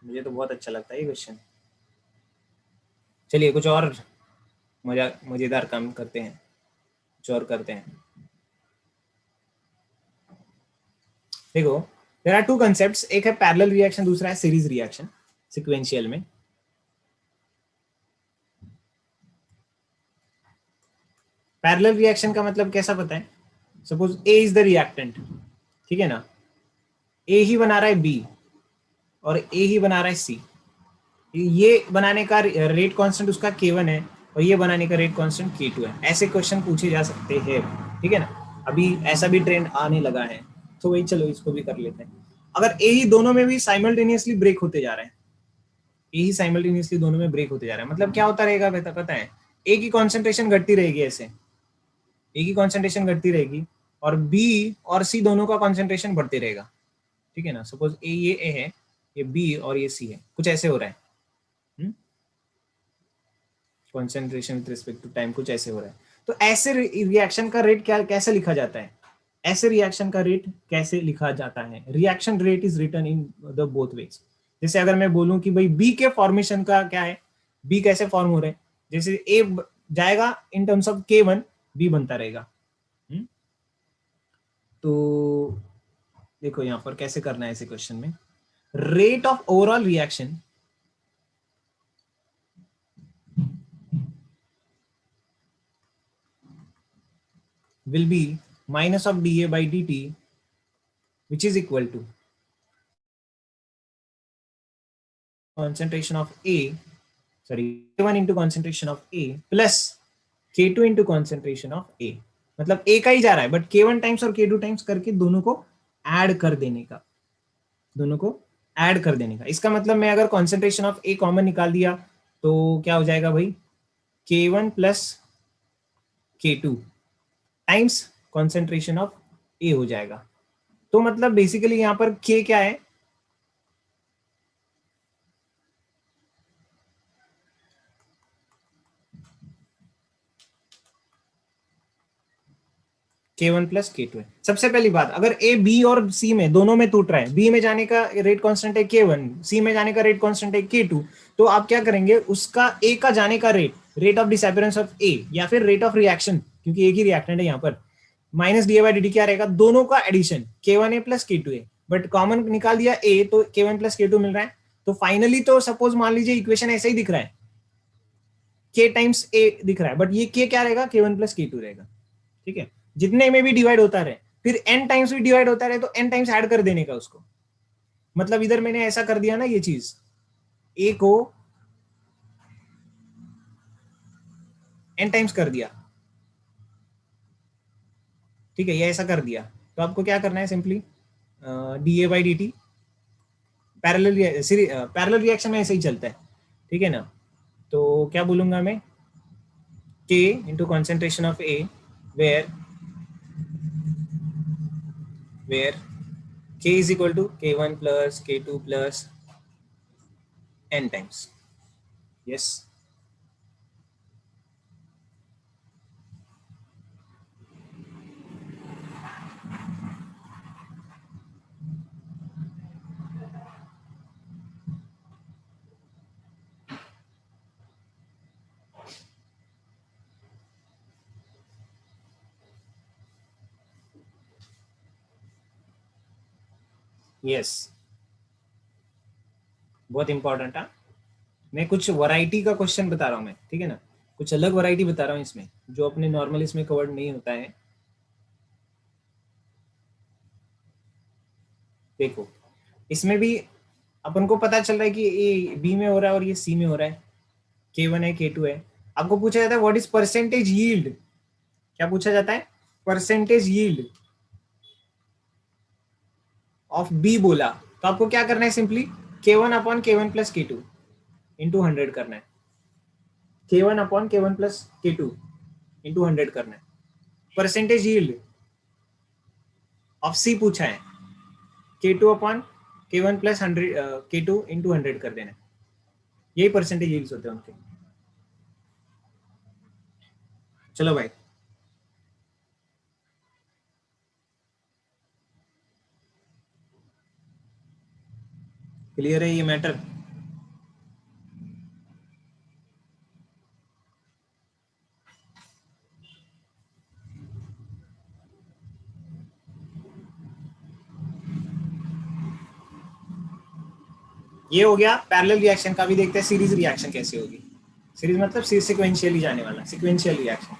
मुझे तो बहुत अच्छा लगता है ये क्वेश्चन। चलिए कुछ और मजेदार काम करते हैं, कुछ और करते हैं, देखो देयर आर टू कंसेप्ट्स, एक है पैरेलल रिएक्शन, दूसरा है सीरीज रिएक्शन सिक्वेंशियल में। पैरेलल रिएक्शन का मतलब कैसा पता है, suppose A is the reactant, ठीक है ना, ए ही बना रहा है बी और ए ही बना रहा है सी, ये बनाने का रेट कांस्टेंट उसका K1 है और ये बनाने का रेट कांस्टेंट K2 है, ऐसे क्वेश्चन पूछे जा सकते हैं, ठीक है ना, अभी ऐसा भी ट्रेंड आने लगा है, तो वही चलो इसको भी कर लेते हैं। अगर ए ही दोनों में भी साइमल्टेनियसली ब्रेक होते जा रहे हैं, ए ही साइमल्टेनियसली दोनों में ब्रेक होते जा रहे हैं, मतलब क्या होता रहेगा पता है, ए की कॉन्सेंट्रेशन घटती रहेगी, ऐसे ए की कॉन्सेंट्रेशन घटती रहेगी और बी और सी दोनों का कॉन्सेंट्रेशन बढ़ते रहेगा, ठीक है ना, सपोज ये ए है, ये बी और ये सी है, कुछ ऐसे हो रहा है, concentration with respect to time कुछ ऐसे हो रहा है, तो ऐसे रिएक्शन का रेट क्या कैसे लिखा जाता है, ऐसे रिएक्शन का रेट कैसे लिखा जाता है, reaction rate is written in the both ways. जैसे अगर मैं बोलूं कि भाई बी के फॉर्मेशन का क्या है, बी कैसे फॉर्म हो रहे हैं, जैसे ए जाएगा इन टर्म्स ऑफ K1 बी बनता रहेगा, तो देखो यहां पर कैसे करना है ऐसे क्वेश्चन में, rate of overall reaction will be minus of dA by dt which is equal to concentration of A, sorry, K1 into concentration of A plus K2 into concentration of A, मतलब A का ही जा रहा है but K1 times और K2 times करके दोनों को add कर देने का, दोनों को ऐड कर देने का, इसका मतलब मैं अगर concentration of A कॉमन निकाल दिया तो क्या हो जाएगा भाई, K1 plus K2 times concentration of A हो जाएगा। तो मतलब बेसिकली यहाँ पर K क्या है, K1 प्लस K2 है। सबसे पहली बात, अगर A B और C में दोनों में टूट रहा है, B में जाने का रेट कांस्टेंट है K1, C में जाने का रेट कांस्टेंट है K2, तो आप क्या करेंगे, उसका A का जाने का rate of disappearance of A या फिर रेट ऑफ रिएक्शन, क्योंकि एक ही रिएक्टेंट है यहाँ पर, minus D by D T क्या रहेगा, दोनों का addition K1A plus K2A, but common निकाल दिया A, तो K1 प्लस K2 मिल रहा है। तो फाइनली तो सपोज मान लीजिए इक्वेशन ऐसा ही दिख रहा है, K टाइम्स A दिख रहा है, बट ये K क्या रहेगा, K1 प्लस K2 रहेगा। ठीक है, जितने में भी डिवाइड होता रहे, फिर n टाइम्स भी डिवाइड होता रहे, तो n टाइम्स ऐड कर देने का उसको। मतलब इधर मैंने ऐसा कर दिया ना, ये चीज A को n टाइम्स कर दिया, ठीक है, ये ऐसा कर दिया। तो आपको क्या करना है, simply D A by D T, parallel reaction में ऐसे ही चलता है, ठीक है ना। तो क्या बोलूंगा मैं, K into concentration of A, where where K is equal to K1 plus K2 plus n times. Yes. Yes. बहुत इंपॉर्टेंट है। मैं कुछ वैरायटी का क्वेश्चन बता रहा हूँ मैं, ठीक है ना, कुछ अलग वैरायटी बता रहा हूँ इसमें, जो अपने नॉर्मल इसमें कवर्ड नहीं होता है। देखो, इसमें भी अपन को पता चल रहा है कि ये बी में हो रहा है और ये सी में हो रहा है, K1 है K2 है। आपको पूछा जाता है व्हाट इज परसेंटेज यील्ड, क्या पूछा जाता है, परसेंटेज यील्ड ऑफ बी बोला, तो आपको क्या करना है, simply K1 upon K1 plus K2 into 100 करना है, K1 upon K1 plus K2 into 100 करना है। परसेंटेज यील्ड ऑफ सी पूछा है, K2 upon K1 plus 100 K2 into 100 कर देना है। यही परसेंटेज यील्ड्स होते हैं उनके। चलो भाई, क्लियर है ये मैटर। ये हो गया पैरेलल रिएक्शन का। भी देखते हैं सीरीज रिएक्शन कैसे होगी। सीरीज मतलब सिक्वेंशियली जाने वाला, सिक्वेंशियल रिएक्शन।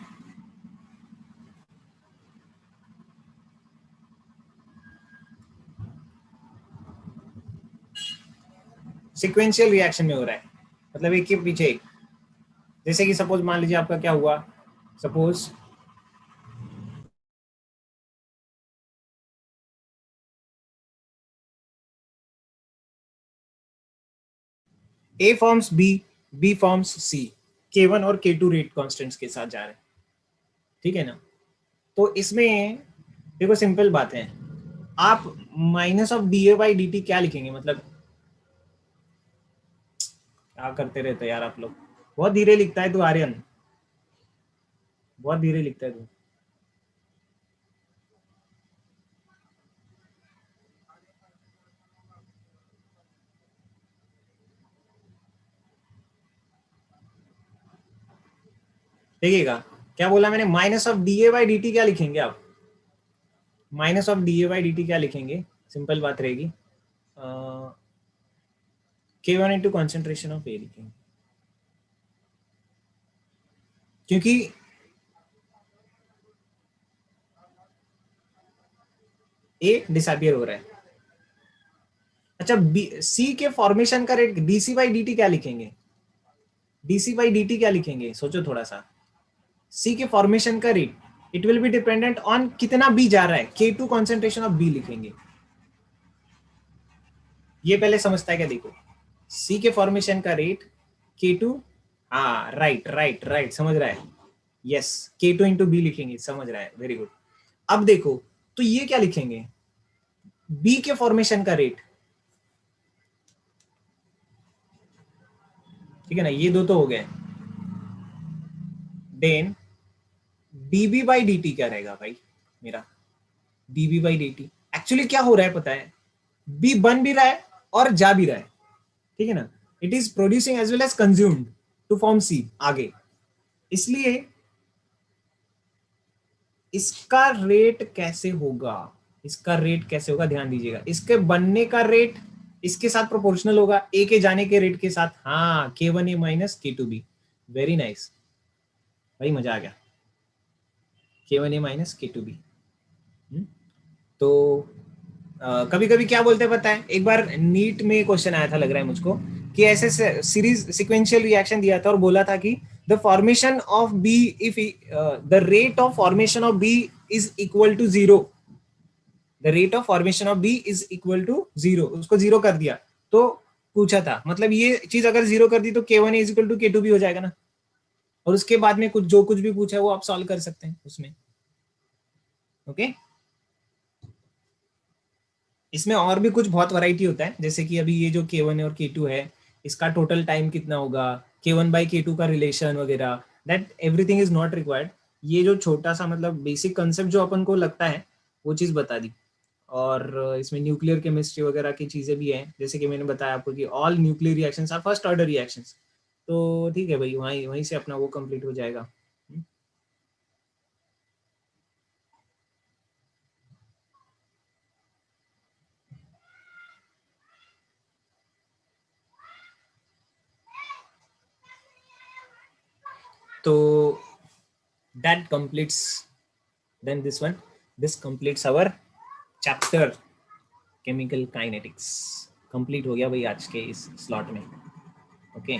सिक्वेंशियल रिएक्शन में हो रहा है, मतलब एक के पीछे एक। जैसे कि सपोज मान लीजिए आपका क्या हुआ, सपोज ए फॉर्म्स बी, बी फॉर्म्स सी, K1 और K2 रेट कॉन्स्टेंट्स के साथ जा रहे हैं, ठीक है ना। तो इसमें देखो सिंपल बात है, आप minus of D A by D T क्या लिखेंगे, मतलब क्या करते रहते यार आप लोग, बहुत धीरे लिखता है तू आर्यन, बहुत धीरे लिखता है तू। देखिएगा क्या बोला मैंने, minus of D A by D T क्या लिखेंगे आप, minus of D A by D T क्या लिखेंगे, सिंपल बात रहेगी, K1 इंटू कॉन्सेंट्रेशन ऑफ ए लिखेंगे, क्योंकि ए डिसअपियर हो रहा है। अच्छा, सी के फॉर्मेशन का rate DC by D T क्या लिखेंगे, डीसी बाई डी टी क्या लिखेंगे, सोचो थोड़ा सा। सी के फॉर्मेशन का rate, it will be dependent on कितना बी जा रहा है, K2 कॉन्सेंट्रेशन ऑफ बी लिखेंगे। ये पहले समझता है क्या, देखो सी के फॉर्मेशन का रेट K2, हाँ राइट राइट राइट, समझ रहा है। यस, K2 इंटू बी लिखेंगे, समझ रहा है, वेरी गुड। अब देखो, तो ये क्या लिखेंगे, बी के फॉर्मेशन का रेट, ठीक है ना, ये दो तो हो गए। देन dB बाई dt क्या रहेगा भाई मेरा, dB बाई dt एक्चुअली क्या हो रहा है पता है, बी बन भी रहा है और जा भी रहा है, ठीक है ना, it is producing as well as consumed to form C आगे, इसलिए इसका रेट कैसे होगा, इसका रेट कैसे होगा ध्यान दीजिएगा, इसके बनने का रेट इसके साथ प्रोपोर्शनल होगा, ए के जाने के रेट के साथ, हाँ K1A minus K2B, very nice भाई, मजा आ गया, K1A माइनस K2B। तो कभी कभी क्या बोलते हैं पता है, एक बार नीट में क्वेश्चन आया था लग रहा है मुझको, कि ऐसे सीरीज सिक्वेंशियल रिएक्शन दिया था और बोला था कि the formation of B, if the rate of formation of B is equal to zero, the rate of formation of B is equal to zero, उसको जीरो कर दिया, तो पूछा था, मतलब ये चीज अगर जीरो कर दी तो K1 is equal to K2 भी हो जाएगा ना, और उसके बाद में कुछ जो कुछ भी पूछा है वो आप सॉल्व कर सकते हैं उसमें, ओके। इसमें और भी कुछ बहुत वैरायटी होता है, जैसे कि अभी ये जो K1 और K2 है, इसका टोटल टाइम कितना होगा, K1 बाई K2 का रिलेशन वगैरह, that everything is not required, ये जो छोटा सा मतलब बेसिक कंसेप्ट जो अपन को लगता है वो चीज़ बता दी। और इसमें न्यूक्लियर केमिस्ट्री वगैरह की चीज़ें भी हैं, जैसे कि मैंने बताया आपको कि all nuclear reactions are first order reactions, तो ठीक है भाई, वहीं वहीं से अपना वो कंप्लीट हो जाएगा। तो that completes, then this completes our chapter chemical kinetics, complete हो गया भाई आज के इस स्लॉट में, ओके।